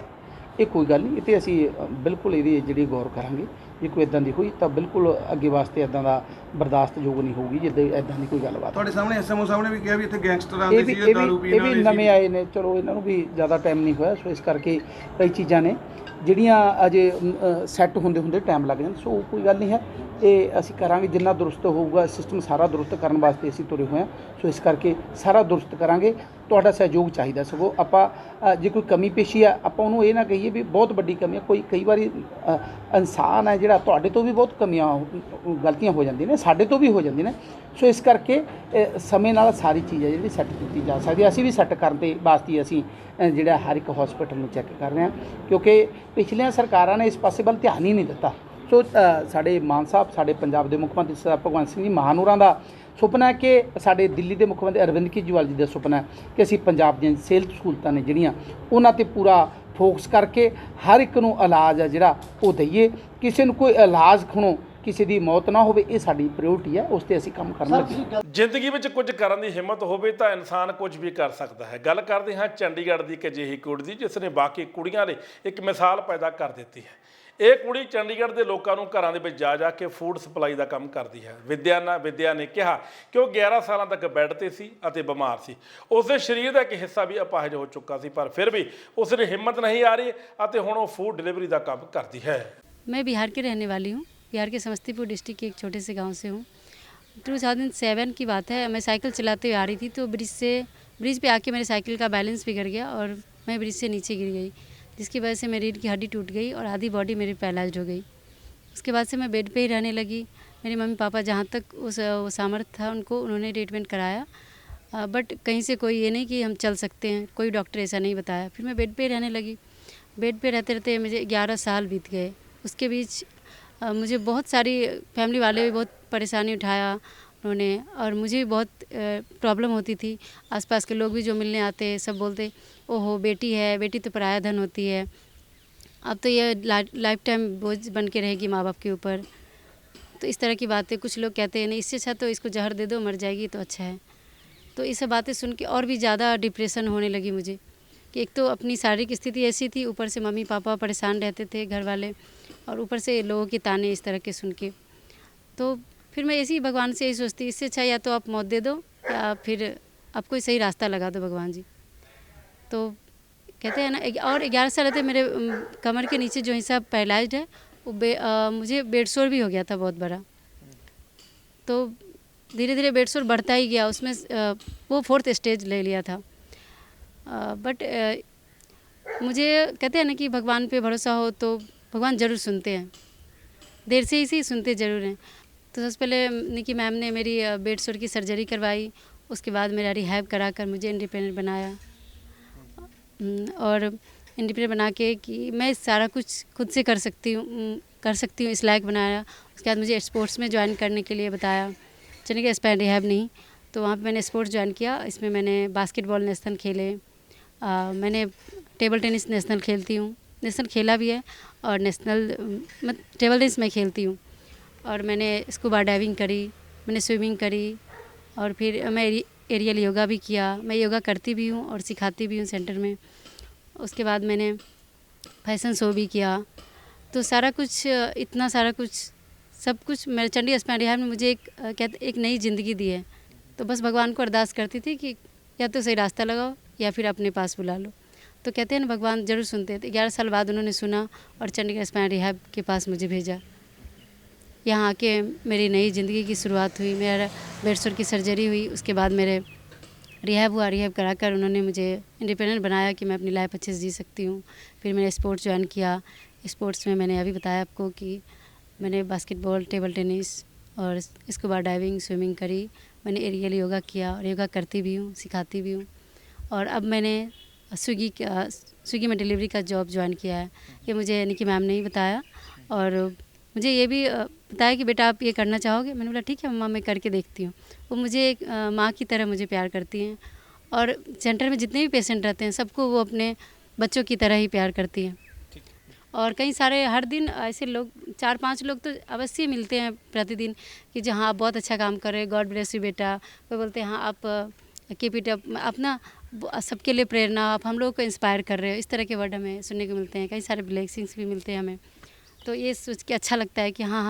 ਇਹ ਕੋਈ ਗੱਲ ਨਹੀਂ, ਇਹ 'ਤੇ ਅਸੀਂ ਬਿਲਕੁਲ ਇਹਦੀ ਜਿਹੜੀ ਗੌਰ ਕਰਾਂਗੇ। ਜੇ ਕੋਈ ਇਦਾਂ ਦੀ ਹੋਈ ਤਾਂ ਬਿਲਕੁਲ ਅੱਗੇ ਵਾਸਤੇ ਇਦਾਂ ਦਾ ਬਰਦਾਸ਼ਤਯੋਗ ਨਹੀਂ ਹੋਊਗੀ ਜਿੱਦਾਂ ਇਦਾਂ ਦੀ ਕੋਈ ਗੱਲਬਾਤ। ਤੁਹਾਡੇ ਸਾਹਮਣੇ ਐਸਐਮਓ ਸਾਹਿਬ ਨੇ ਵੀ ਕਿਹਾ ਵੀ ਇੱਥੇ ਗੈਂਗਸਟਰ ਆਉਂਦੇ ਸੀ, ਦਾਰੂ ਪੀਣ ਇਹ ਵਾਲੇ ਵੀ ਨਵੇਂ ਆਏ ਨੇ, ਚਲੋ ਇਹਨਾਂ ਨੂੰ ਵੀ ਜ਼ਿਆਦਾ ਟਾਈਮ ਨਹੀਂ ਹੋਇਆ, ਸੋ ਇਸ ਕਰਕੇ ਕਈ ਚੀਜ਼ਾਂ ਨੇ ਜਿਹੜੀਆਂ ਅਜੇ ਸੈੱਟ ਹੁੰਦੇ ਟਾਈਮ ਲੱਗ ਜਾਂਦਾ। ਸੋ ਕੋਈ ਗੱਲ ਨਹੀਂ ਹੈ, ਇਹ ਅਸੀਂ ਕਰਾਂਗੇ ਜਿੰਨਾ ਦਰੁਸਤ ਹੋਊਗਾ। ਸਿਸਟਮ ਸਾਰਾ ਦਰੁਸਤ ਕਰਨ ਵਾਸਤੇ ਅਸੀਂ ਤੁਰੇ ਹੋਏ ਹਾਂ, ਸੋ ਇਸ ਕਰਕੇ ਸਾਰਾ ਦਰੁਸਤ ਕਰਾਂਗੇ। ਤੁਹਾਡਾ ਸਹਿਯੋਗ ਚਾਹੀਦਾ। ਸਗੋਂ ਆਪਾਂ ਜੇ ਕੋਈ ਕਮੀ ਪੇਸ਼ੀ ਆ ਆਪਾਂ ਉਹਨੂੰ ਇਹ ਨਾ ਕਹੀਏ ਵੀ ਬਹੁਤ ਵੱਡੀ ਕਮੀ ਹੈ। ਕਈ ਵਾਰੀ ਇਨਸਾਨ ਹੈ ਜਿਹੜਾ, ਤੁਹਾਡੇ ਤੋਂ ਵੀ ਬਹੁਤ ਕਮੀਆਂ ਗਲਤੀਆਂ ਹੋ ਜਾਂਦੀਆਂ ਨੇ, ਸਾਡੇ ਤੋਂ ਵੀ ਹੋ ਜਾਂਦੀਆਂ ਨੇ। ਸੋ ਇਸ ਕਰਕੇ ਸਮੇਂ ਨਾਲ ਸਾਰੀ ਚੀਜ਼ ਹੈ ਜਿਹੜੀ ਸੈੱਟ ਕੀਤੀ ਜਾ ਸਕਦੀ ਹੈ। ਅਸੀਂ ਵੀ ਸੈੱਟ ਕਰਨ ਦੇ ਵਾਸਤੇ ਅਸੀਂ ਜਿਹੜਾ ਹਰ ਇੱਕ ਹਸਪੀਟਲ ਨੂੰ ਚੈੱਕ ਕਰ ਰਹੇ ਹਾਂ, ਕਿਉਂਕਿ ਪਿਛਲੀਆਂ ਸਰਕਾਰਾਂ ਨੇ ਇਸ ਪਾਸੇ ਵੱਲ ਧਿਆਨ ਹੀ ਨਹੀਂ ਦਿੱਤਾ। ਸੋ ਸਾਡੇ ਮਾਨ ਸਾਹਿਬ, ਸਾਡੇ ਪੰਜਾਬ ਦੇ ਮੁੱਖ ਮੰਤਰੀ ਸਰਦਾਰ ਭਗਵੰਤ ਸਿੰਘ ਜੀ ਮਹਾਨੂਰਾਂ ਦਾ ਸੁਪਨਾ ਹੈ ਕਿ ਸਾਡੇ ਦਿੱਲੀ ਦੇ ਮੁੱਖ ਮੰਤਰੀ ਅਰਵਿੰਦ ਕੇਜਰੀਵਾਲ ਜੀ ਦਾ ਸੁਪਨਾ ਹੈ ਕਿ ਅਸੀਂ ਪੰਜਾਬ ਦੀਆਂ ਸਿਹਤ ਸਹੂਲਤਾਂ ਨੇ ਜਿਹੜੀਆਂ ਉਹਨਾਂ 'ਤੇ ਪੂਰਾ ਫੋਕਸ ਕਰਕੇ ਹਰ ਇੱਕ ਨੂੰ ਇਲਾਜ ਹੈ ਜਿਹੜਾ ਉਹ ਦਈਏ। ਕਿਸੇ ਨੂੰ ਕੋਈ ਇਲਾਜ ਖਣੋ ਕਿਸੇ ਦੀ ਮੌਤ ਨਾ ਹੋਵੇ, ਇਹ ਸਾਡੀ ਪ੍ਰਾਇੋਰਟੀ ਹੈ, ਉਸ 'ਤੇ ਅਸੀਂ ਕੰਮ ਕਰਨ ਲੱਗੇ। ਜ਼ਿੰਦਗੀ ਵਿੱਚ ਕੁਝ ਕਰਨ ਦੀ ਹਿੰਮਤ ਹੋਵੇ ਤਾਂ ਇਨਸਾਨ ਕੁਝ ਵੀ ਕਰ ਸਕਦਾ ਹੈ। ਗੱਲ ਕਰਦੇ ਹਾਂ ਚੰਡੀਗੜ੍ਹ ਦੀ ਇੱਕ ਅਜਿਹੀ ਕੁੜੀ ਦੀ ਜਿਸ ਨੇ ਬਾਕੀ ਕੁੜੀਆਂ ਲਈ ਇੱਕ ਮਿਸਾਲ ਪੈਦਾ ਕਰ ਦਿੱਤੀ ਹੈ। ਇਹ ਕੁੜੀ ਚੰਡੀਗੜ੍ਹ ਦੇ ਲੋਕਾਂ ਨੂੰ ਘਰਾਂ ਦੇ ਵਿੱਚ ਜਾ ਕੇ ਫੂਡ ਸਪਲਾਈ ਦਾ ਕੰਮ ਕਰਦੀ ਹੈ। ਵਿਦਿਆ ਨੇ ਕਿਹਾ ਕਿ ਉਹ 11 ਸਾਲਾਂ ਤੱਕ ਬੈੱਡ ਤੇ ਸੀ ਅਤੇ ਬਿਮਾਰ ਸੀ। ਉਸ ਦੇ ਸਰੀਰ ਦਾ ਇੱਕ ਹਿੱਸਾ ਵੀ ਅਪਾਹਜ ਹੋ ਚੁੱਕਾ ਸੀ, ਪਰ ਫਿਰ ਵੀ ਉਸ ਦੀ ਹਿੰਮਤ ਨਹੀਂ ਆ ਰਹੀ ਅਤੇ ਹੁਣ ਉਹ ਫੂਡ डिलीवरी ਦਾ ਕੰਮ ਕਰਦੀ ਹੈ। मैं बिहार के रहने वाली हूँ। बिहार के समस्तीपुर डिस्ट्रिक्ट के एक छोटे से गांव से हूँ। 2007 की बात है, मैं साइकिल चलाते हुए आ रही थी तो ब्रिज पे आके मेरे साइकिल का बैलेंस बिगड़ गया और मैं ब्रिज से नीचे गिर गई, जिसकी वजह से मेरी रीढ़ की हड्डी टूट गई और आधी बॉडी मेरी पैरालाइज्ड हो गई। उसके बाद से मैं बेड पे ही रहने लगी। मेरे मम्मी पापा जहाँ तक वो सामर्थ्य था उन्होंने ट्रीटमेंट कराया, बट कहीं से कोई ये नहीं कि हम चल सकते हैं, कोई डॉक्टर ऐसा नहीं बताया। फिर मैं बेड पे ही रहने लगी। बेड पे रहते रहते मुझे 11 साल बीत गए। उसके बीच मुझे बहुत सारी फैमिली वाले भी बहुत परेशानी उठाया उन्होंने, और मुझे भी बहुत प्रॉब्लम होती थी। आसपास के लोग भी जो मिलने आते सब बोलते ओहो बेटी है, बेटी तो पराया धन होती है, अब तो ये लाइफ टाइम बोझ बन के रहेगी माँ बाप के ऊपर। तो इस तरह की बातें कुछ लोग कहते हैं, नहीं इससे अच्छा तो इसको जहर दे दो, मर जाएगी तो अच्छा है। तो ये सब बातें सुन के और भी ज़्यादा डिप्रेशन होने लगी मुझे, कि एक तो अपनी शारीरिक स्थिति ऐसी थी, ऊपर से मम्मी पापा परेशान रहते थे घर वाले, और ऊपर से लोगों के ताने इस तरह के सुन के। तो फिर मैं ऐसे ही भगवान से यही सोचती, इससे अच्छा या तो आप मौत दे दो या फिर आप कोई सही रास्ता लगा दो भगवान जी। तो कहते हैं ना, और 11 साल रहते मेरे कमर के नीचे जो हिस्सा पैरालाइज्ड है वो मुझे बेड सोर भी हो गया था बहुत बड़ा। तो धीरे धीरे बेड सोर बढ़ता ही गया, उसमें वो 4th स्टेज ले लिया था। बट मुझे कहते हैं ना कि भगवान पे भरोसा हो तो भगवान ज़रूर सुनते हैं, देर से ही सुनते ज़रूर हैं। तो सबसे पहले निकी मैम ने मेरी बेड सोर की सर्जरी करवाई, उसके बाद मेरा रिहैब करा कर मुझे इंडिपेंडेंट बनाया, और इंडिपेंडेंट बना के कि मैं सारा कुछ खुद से कर सकती हूँ इस लायक बनाया। उसके बाद मुझे स्पोर्ट्स में ज्वाइन करने के लिए बताया, चलिए कि स्पाइन रिहैब नहीं, तो वहाँ पे मैंने स्पोर्ट्स ज्वाइन किया। इसमें मैंने बास्केटबॉल नेशनल खेले, मैंने टेबल टेनिस नेशनल खेलती हूँ, नेशनल खेला भी है, और नेशनल टेबल टेनिस में खेलती हूँ। और मैंने स्कूबा डाइविंग करी, मैंने स्विमिंग करी, और फिर मैं एरियल योगा भी किया। मैं योगा करती भी हूँ और सिखाती भी हूँ सेंटर में। उसके बाद मैंने फैशन शो भी किया। तो सारा कुछ, इतना सारा कुछ सब कुछ मेरे चंडीगढ़ स्पैन रिहैब ने मुझे एक नई ज़िंदगी दी है। तो बस भगवान को अरदास करती थी कि या तो सही रास्ता लगाओ या फिर अपने पास बुला लो। तो कहते हैं ना, भगवान ज़रूर सुनते थे। 11 साल बाद उन्होंने सुना और चंडीगढ़ स्पैन रिहैब के पास मुझे भेजा। यहाँ आके मेरी नई ज़िंदगी की शुरुआत हुई। मेरा बेडसोर की सर्जरी हुई, उसके बाद मेरे रिहैब हुआ। रिहैब कराकर उन्होंने मुझे इंडिपेंडेंट बनाया कि मैं अपनी लाइफ अच्छे से जी सकती हूँ। फिर मैंने स्पोर्ट्स ज्वाइन किया। स्पोर्ट्स में मैंने अभी बताया आपको कि मैंने बास्केटबॉल, टेबल टेनिस और स्कूबा डाइविंग, स्विमिंग करी। मैंने एरियल योगा किया और योगा करती भी हूँ, सिखाती भी हूँ। और अब मैंने स्विगी में डिलीवरी का जॉब ज्वाइन किया है। ये मुझे निकी मैम ने ही बताया और मुझे ये भी बताया कि बेटा आप ये करना चाहोगे। मैंने बोला ठीक है मम्मा, मैं करके देखती हूँ। वो मुझे एक माँ की तरह मुझे प्यार करती हैं और सेंटर में जितने भी पेशेंट रहते हैं सबको वो अपने बच्चों की तरह ही प्यार करती हैं। और कई सारे हर दिन ऐसे लोग 4-5 लोग तो अवश्य मिलते हैं प्रतिदिन कि जहाँ आप बहुत अच्छा काम कर रहे हैं, गॉड ब्लेस यू बेटा। कोई बोलते हैं हाँ आप कीप इट अप, अपना सबके लिए प्रेरणा, आप हम लोगों को इंस्पायर कर रहे हो। इस तरह के वर्ड हमें सुनने को मिलते हैं। कई सारे ब्लेसिंग्स भी मिलते हैं हमें। तो ये सोच के अच्छा लगता है कि हाँ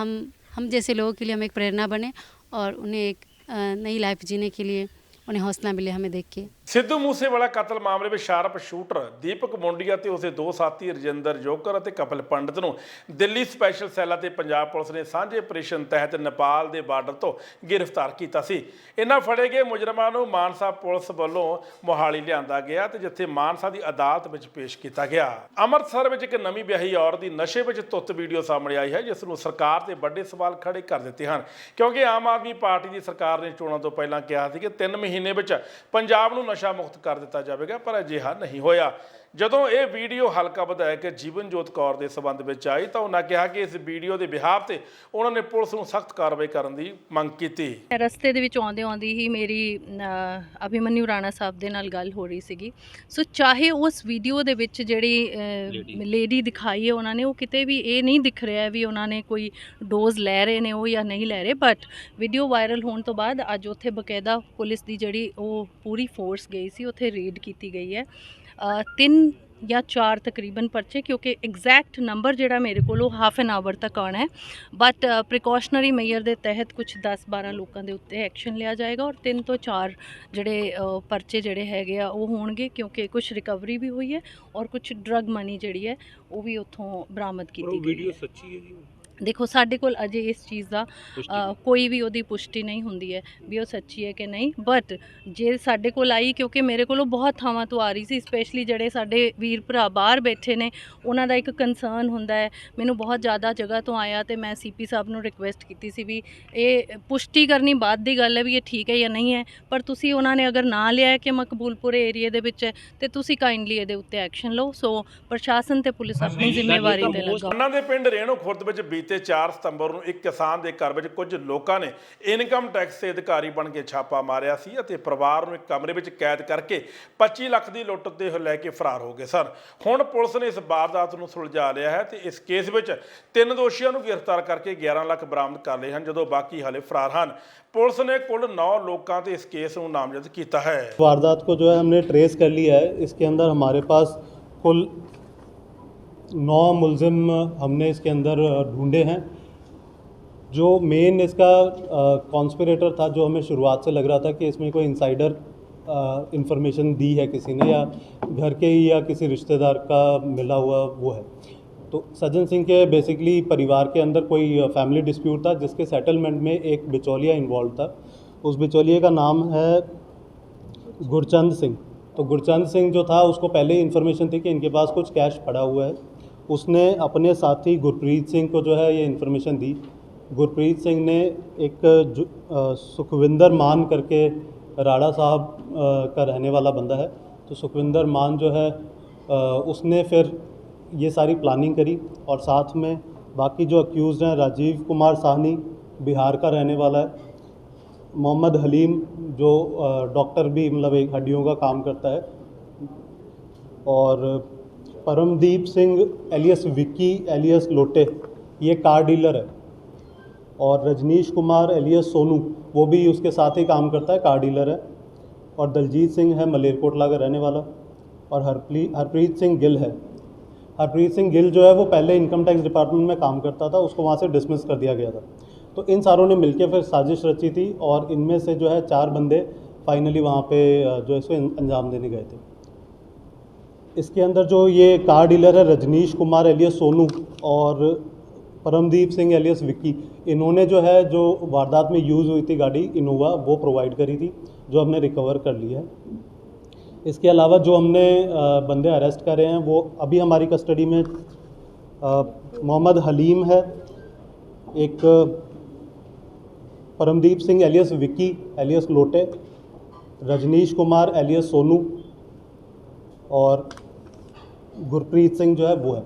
हम जैसे लोगों के लिए हम एक प्रेरणा बने और उन्हें एक नई लाइफ जीने के लिए उन्हें हौसला मिले हमें देख के। सिद्धू मूसेवाला कतल मामले में शार्प शूटर ਦੀਪਕ ਮੁੰਡੀਆ ਤੇ ਉਸਦੇ ਦੋ ਸਾਥੀ ਰਜਿੰਦਰ ਜੋਕਰ ਅਤੇ ਕਪਿਲ ਪੰਡਤ ਨੂੰ ਦਿੱਲੀ ਸਪੈਸ਼ਲ ਸੈੱਲ ਅਤੇ ਪੰਜਾਬ ਪੁਲਿਸ ਨੇ ਸਾਂਝੇ ਆਪਰੇਸ਼ਨ ਤਹਿਤ ਨੇਪਾਲ ਦੇ ਬਾਰਡਰ ਤੋਂ ਗ੍ਰਿਫਤਾਰ ਕੀਤਾ ਸੀ। ਇਨ੍ਹਾਂ ਫੜੇ ਗਏ ਮੁਜਰਮਾਂ ਨੂੰ ਮਾਨਸਾ ਪੁਲਿਸ ਵੱਲੋਂ ਮੋਹਾਲੀ ਲਿਆਂਦਾ ਗਿਆ ਤੇ ਜਿੱਥੇ ਮਾਨਸਾ ਦੀ ਅਦਾਲਤ ਵਿੱਚ ਪੇਸ਼ ਕੀਤਾ ਗਿਆ। ਅੰਮ੍ਰਿਤਸਰ ਵਿੱਚ ਇੱਕ ਨਵੀਂ ਵਿਆਹੀ ਔਰਤ ਦੀ ਨਸ਼ੇ ਵਿੱਚ ਧੁੱਤ ਵੀਡੀਓ ਸਾਹਮਣੇ ਆਈ ਹੈ ਜਿਸ ਨੂੰ ਸਰਕਾਰ ਤੇ ਵੱਡੇ ਸਵਾਲ ਖੜੇ ਕਰ ਦਿੱਤੇ ਹਨ ਕਿਉਂਕਿ ਆਮ ਆਦਮੀ ਪਾਰਟੀ ਦੀ ਸਰਕਾਰ ਨੇ ਚੋਣਾਂ ਤੋਂ ਪਹਿਲਾਂ ਕਿਹਾ ਸੀ ਕਿ 3 ਮਹੀਨੇ ਵਿੱਚ ਪੰਜਾਬ ਨੂੰ ਨਸ਼ਾ ਮੁਕਤ ਕਰ ਦਿੱਤਾ ਜਾਵੇਗਾ ਪਰ ਅਜਿਹਾ ਨਹੀਂ ਹੋਇਆ। ਜਦੋਂ ਇਹ ਵੀਡੀਓ ਹਲਕਾ ਵਿਧਾਇਕ ਜੀਵਨਜੋਤ ਕੌਰ ਦੇ ਸਬੰਧ ਵਿੱਚ ਆਈ ਤਾਂ ਉਹਨਾਂ ਕਿਹਾ ਕਿ ਇਸ ਵੀਡੀਓ ਦੇ ਬਿਹਾਫ ਤੇ ਉਹਨਾਂ ਨੇ ਪੁਲਿਸ ਨੂੰ ਸਖਤ ਕਾਰਵਾਈ ਕਰਨ ਦੀ ਮੰਗ ਕੀਤੀ। ਰਸਤੇ ਦੇ ਵਿੱਚ ਆਉਂਦੇ ਹੀ ਮੇਰੀ ਅਭਿਮਨਿਊ ਰਾਣਾ ਸਾਹਿਬ ਦੇ ਨਾਲ ਗੱਲ ਹੋ ਰਹੀ ਸੀਗੀ। ਸੋ ਚਾਹੇ ਉਸ ਵੀਡੀਓ ਦੇ ਵਿੱਚ ਜਿਹੜੀ ਲੇਡੀ ਦਿਖਾਈ ਹੈ ਉਹਨਾਂ ਨੇ, ਉਹ ਕਿਤੇ ਵੀ ਇਹ ਨਹੀਂ ਦਿਖ ਰਿਹਾ ਵੀ ਉਹਨਾਂ ਨੇ ਕੋਈ ਡੋਜ਼ ਲੈ ਰਹੇ ਨੇ ਉਹ ਜਾਂ ਨਹੀਂ ਲੈ ਰਹੇ। ਬਟ ਵੀਡੀਓ ਵਾਇਰਲ ਹੋਣ ਤੋਂ ਬਾਅਦ ਅੱਜ ਉੱਥੇ ਬਕਾਇਦਾ ਪੁਲਿਸ ਦੀ ਜਿਹੜੀ ਉਹ ਪੂਰੀ ਫੋਰਸ ਗਈ ਸੀ, ਉੱਥੇ ਰੇਡ ਕੀਤੀ ਗਈ ਹੈ। 3 ਜਾਂ 4 ਤਕਰੀਬਨ ਪਰਚੇ, ਕਿਉਂਕਿ ਐਗਜ਼ੈਕਟ ਨੰਬਰ ਜਿਹੜਾ ਮੇਰੇ ਕੋਲ ਉਹ ਹਾਫ ਐਨ ਆਵਰ ਤੱਕ ਆਉਣਾ ਹੈ। ਬਟ ਪ੍ਰੀਕਾਸ਼ਨਰੀ ਮੇਜਰ ਦੇ ਤਹਿਤ ਕੁਝ 10-12 ਲੋਕਾਂ ਦੇ ਉੱਤੇ ਐਕਸ਼ਨ ਲਿਆ ਜਾਏਗਾ ਔਰ 3 ਤੋਂ 4 ਜਿਹੜੇ ਪਰਚੇ ਜਿਹੜੇ ਹੈਗੇ ਆ ਉਹ ਹੋਣਗੇ ਕਿਉਂਕਿ ਕੁਝ ਰਿਕਵਰੀ ਵੀ ਹੋਈ ਹੈ ਔਰ ਕੁਝ ਡਰਗ ਮਨੀ ਜਿਹੜੀ ਹੈ ਉਹ ਵੀ ਉੱਥੋਂ ਬਰਾਮਦ ਕੀਤੀ ਗਈ ਹੈ। ਵੀਡੀਓ ਸੱਚੀ ਹੈ ਜੀ? ਦੇਖੋ ਸਾਡੇ ਕੋਲ ਅਜੇ ਇਸ ਚੀਜ਼ ਦਾ ਕੋਈ ਵੀ ਉਹਦੀ ਪੁਸ਼ਟੀ ਨਹੀਂ ਹੁੰਦੀ ਹੈ ਵੀ ਉਹ ਸੱਚੀ ਹੈ ਕਿ ਨਹੀਂ। ਬਟ ਜੇ ਸਾਡੇ ਕੋਲ ਆਈ, ਕਿਉਂਕਿ ਮੇਰੇ ਕੋਲੋਂ ਬਹੁਤ ਥਾਵਾਂ ਤੋਂ ਆ ਰਹੀ ਸੀ, ਸਪੈਸ਼ਲੀ ਜਿਹੜੇ ਸਾਡੇ ਵੀਰ ਭਰਾ ਬਾਹਰ ਬੈਠੇ ਨੇ ਉਹਨਾਂ ਦਾ ਇੱਕ ਕੰਸਰਨ ਹੁੰਦਾ ਹੈ। ਮੈਨੂੰ ਬਹੁਤ ਜ਼ਿਆਦਾ ਜਗ੍ਹਾ ਤੋਂ ਆਇਆ ਤੇ ਮੈਂ ਸੀਪੀ ਸਾਹਿਬ ਨੂੰ ਰਿਕੁਐਸਟ ਕੀਤੀ ਸੀ ਵੀ ਇਹ ਪੁਸ਼ਟੀ ਕਰਨੀ ਬਾਅਦ ਦੀ ਗੱਲ ਹੈ ਵੀ ਇਹ ਠੀਕ ਹੈ ਜਾਂ ਨਹੀਂ ਹੈ, ਪਰ ਤੁਸੀਂ ਉਹਨਾਂ ਨੇ ਅਗਰ ਨਾ ਲਿਆ ਕਿ ਮਕਬੂਲਪੁਰੇ ਏਰੀਏ ਦੇ ਵਿੱਚ ਤੇ ਤੁਸੀਂ ਕਾਈਂਡਲੀ ਇਹਦੇ ਉੱਤੇ ਐਕਸ਼ਨ ਲਓ। ਸੋ ਪ੍ਰਸ਼ਾਸਨ ਤੇ ਪੁਲਿਸ ਆਪਣੀ ਜ਼ਿੰਮੇਵਾਰੀ ਤੇ ਲਗਾਓ। ਉਹਨਾਂ ਦੇ ਪਿੰਡ ਰੇਣੂ ਖੁਰਦ ਵਿੱਚ ਤੇ 4 ਸਤੰਬਰ ਨੂੰ ਇੱਕ ਕਿਸਾਨ ਦੇ ਘਰ ਵਿੱਚ ਕੁਝ ਲੋਕਾਂ ਨੇ ਇਨਕਮ ਟੈਕਸ ਦੇ ਅਧਿਕਾਰੀ ਬਣ ਕੇ ਛਾਪਾ ਮਾਰਿਆ ਸੀ ਅਤੇ ਪਰਿਵਾਰ ਨੂੰ ਇੱਕ ਕਮਰੇ ਵਿੱਚ ਕੈਦ ਕਰਕੇ 25 ਲੱਖ ਦੀ ਲੁੱਟ ਤੇ ਲੈ ਕੇ ਫਰਾਰ ਹੋ ਗਏ ਸਨ। ਹੁਣ ਪੁਲਿਸ ਨੇ ਇਸ ਵਾਰਦਾਤ ਨੂੰ ਸੁਲਝਾ ਲਿਆ ਹੈ ਤੇ ਇਸ ਕੇਸ ਵਿੱਚ 3 ਦੋਸ਼ੀਆਂ ਨੂੰ ਗ੍ਰਿਫਤਾਰ ਕਰਕੇ 11 ਲੱਖ ਬਰਾਮਦ ਕਰ ਲਏ ਹਨ ਜਦੋਂ ਬਾਕੀ ਹਾਲੇ ਫਰਾਰ ਹਨ। पुलिस ने कुल 9 लोगों से इस केस को नामजद किया है। वारदात को जो है हमने ट्रेस कर लिया है। इसके अंदर हमारे पास कुल 9 मुलजिम हमने इसके अंदर ढूंढे हैं। जो मेन इसका कॉन्स्पिरेटर था, जो हमें शुरुआत से लग रहा था कि इसमें कोई इंसाइडर इंफॉर्मेशन दी है किसी ने या घर के या किसी रिश्तेदार का मिला हुआ वो है, तो सज्जन सिंह के बेसिकली परिवार के अंदर कोई फैमिली डिस्प्यूट था जिसके सेटलमेंट में एक बिचौलिया इन्वॉल्व था। उस बिचौलिए का नाम है गुरचंद सिंह। तो गुरचंद सिंह जो था उसको पहले ही इन्फॉर्मेशन थी कि इनके पास कुछ कैश पड़ा हुआ है। उसने अपने साथी गुरप्रीत सिंह को जो है ये इन्फॉर्मेशन दी। गुरप्रीत सिंह ने एक सुखविंदर मान करके राड़ा साहब का रहने वाला बंदा है, तो सुखविंदर मान जो है उसने फिर ये सारी प्लानिंग करी और साथ में बाकी जो अक्यूज़ हैं, राजीव कुमार साहनी बिहार का रहने वाला है, मोहम्मद हलीम जो डॉक्टर भी मतलब एक हड्डियों का काम करता है, और परमदीप सिंह एलियस विक्की एलियस लोटे ये कार डीलर है, और रजनीश कुमार एलियस सोनू वो भी उसके साथ ही काम करता है, कार डीलर है, और दलजीत सिंह है मलेरकोटला का रहने वाला, और हरप्रीत सिंह गिल है। हरप्रीत सिंह गिल जो है वो पहले इनकम टैक्स डिपार्टमेंट में काम करता था, उसको वहाँ से डिसमिस कर दिया गया था। तो इन सारों ने मिलकर फिर साजिश रची थी और इनमें से जो है 4 बंदे फाइनली वहाँ पे जो है इसको अंजाम देने गए थे। इसके अंदर जो ये कार डीलर है रजनीश कुमार एलियस सोनू और परमदीप सिंह एलियस विक्की, इन्होंने जो है जो वारदात में यूज़ हुई थी गाड़ी इनोवा वो प्रोवाइड करी थी, जो हमने रिकवर कर ली है। इसके अलावा जो हमने बंदे अरेस्ट करे हैं वो अभी हमारी कस्टडी में मोहम्मद हलीम है, एक परमदीप सिंह एलियस विक्की एलियस लोटे, रजनीश कुमार एलियस सोनू और गुरप्रीत सिंह जो है वो है।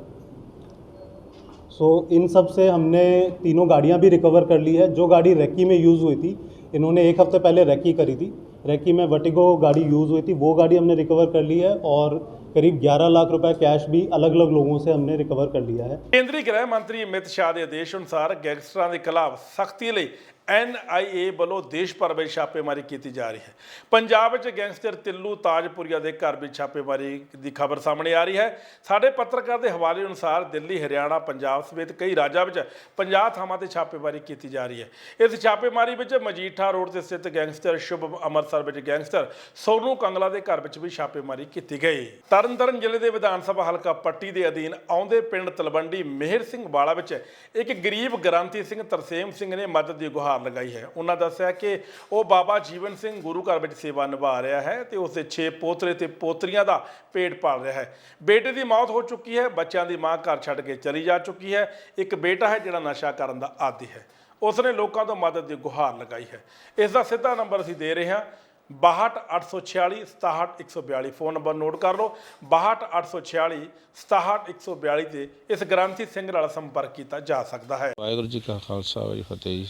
इन सब से हमने तीनों गाड़ियां भी रिकवर कर ली है। जो गाड़ी रेकी में यूज़ हुई थी, इन्होंने 1 हफ्ते पहले रेकी करी थी, रेकी में वर्टिगो गाड़ी यूज़ हुई थी, वो गाड़ी हमने रिकवर कर ली है और करीब 11 लाख रुपए कैश भी अलग अलग लोगों से हमने रिकवर कर लिया है। ਕੇਂਦਰੀ ਗ੍ਰਹਿ ਮੰਤਰੀ ਅਮਿਤ ਸ਼ਾਹ ਦੇ ਆਦੇਸ਼ ਅਨੁਸਾਰ ਗੈਂਗਸਟਰਾਂ ਦੇ ਖਿਲਾਫ ਸਖਤੀ ਲਈ NIA ਵੱਲੋਂ ਦੇਸ਼ ਭਰ ਵਿੱਚ ਛਾਪੇਮਾਰੀ ਕੀਤੀ ਜਾ ਰਹੀ ਹੈ। ਪੰਜਾਬ ਵਿੱਚ ਗੈਂਗਸਟਰ ਤਿੱਲੂ ਤਾਜਪੁਰੀਆ ਦੇ ਘਰ ਵਿੱਚ ਛਾਪੇਮਾਰੀ ਦੀ ਖਬਰ ਸਾਹਮਣੇ ਆ ਰਹੀ ਹੈ। ਸਾਡੇ ਪੱਤਰਕਾਰ ਦੇ ਹਵਾਲੇ ਅਨੁਸਾਰ ਦਿੱਲੀ, ਹਰਿਆਣਾ, ਪੰਜਾਬ ਸਮੇਤ ਕਈ ਰਾਜਾਂ ਵਿੱਚ 50 ਥਾਵਾਂ ਤੇ ਛਾਪੇਮਾਰੀ ਕੀਤੀ ਜਾ ਰਹੀ ਹੈ। ਇਸ ਛਾਪੇਮਾਰੀ ਵਿੱਚ ਮਜੀਠਾ ਰੋਡ ਤੇ ਸਥਿਤ ਗੈਂਗਸਟਰ ਸ਼ੁਭਮ, ਅੰਮ੍ਰਿਤਸਰ ਵਿੱਚ ਗੈਂਗਸਟਰ ਸੋਨੂ ਕੰਗਲਾ ਦੇ ਘਰ ਵਿੱਚ ਵੀ ਛਾਪੇਮਾਰੀ ਕੀਤੀ ਗਈ। ਤਰਨਤਾਰਨ ਜ਼ਿਲ੍ਹੇ ਦੇ ਵਿਧਾਨ ਸਭਾ ਹਲਕਾ ਪੱਟੀ ਦੇ ਅਧੀਨ ਆਉਂਦੇ ਪਿੰਡ ਤਲਵੰਡੀ ਮਿਹਰ ਸਿੰਘ ਵਾਲਾ ਵਿੱਚ ਇੱਕ ਗਰੀਬ ਗ੍ਰਾਂਤੀ ਸਿੰਘ ਤਰਸੇਮ ਸਿੰਘ ਨੇ ਮਦਦ ਦੀ ਗੁਹਾਰ ਲਗਾਈ ਹੈ। ਉਹਨਾਂ ਦੱਸਿਆ ਕਿ ਉਹ ਬਾਬਾ ਜੀਵਨ ਸਿੰਘ ਗੁਰੂ ਘਰ ਵਿੱਚ ਸੇਵਾ ਨਿਭਾ ਰਿਹਾ ਹੈ ਤੇ ਉਸਦੇ 6 ਪੋਤਰੇ ਤੇ ਪੋਤਰੀਆਂ ਦਾ ਪੇਟ ਪਾਲ ਰਿਹਾ ਹੈ। ਬੇਟੇ ਦੀ ਮੌਤ ਹੋ ਚੁੱਕੀ ਹੈ, ਬੱਚਿਆਂ ਦੀ ਮਾਂ ਘਰ ਛੱਡ ਕੇ ਚਲੀ ਜਾ ਚੁੱਕੀ ਹੈ। ਇੱਕ ਬੇਟਾ ਹੈ ਜਿਹੜਾ ਨਸ਼ਾ ਕਰਨ ਦਾ ਆਦੀ ਹੈ। ਉਸਨੇ ਲੋਕਾਂ ਤੋਂ ਮਦਦ ਦੀ ਗੁਹਾਰ ਲਗਾਈ ਹੈ। ਇਸ ਦਾ ਸਿੱਧਾ ਨੰਬਰ ਅਸੀਂ ਦੇ ਰਹੇ ਹਾਂ 62 846 67 142। ਫੋਨ ਨੰਬਰ ਨੋਟ ਕਰ ਲਓ 62 846 67 142 ਤੇ ਇਸ ਗ੍ਰਾਂਤੀ ਸਿੰਘ ਨਾਲ ਸੰਪਰਕ ਕੀਤਾ ਜਾ ਸਕਦਾ ਹੈ। ਵਾਹਿਗੁਰੂ ਜੀ ਕਾ ਖਾਲਸਾ ਵਾਹਿਗੁਰੂ ਜੀ ਕੀ ਫਤਿਹ ਜੀ।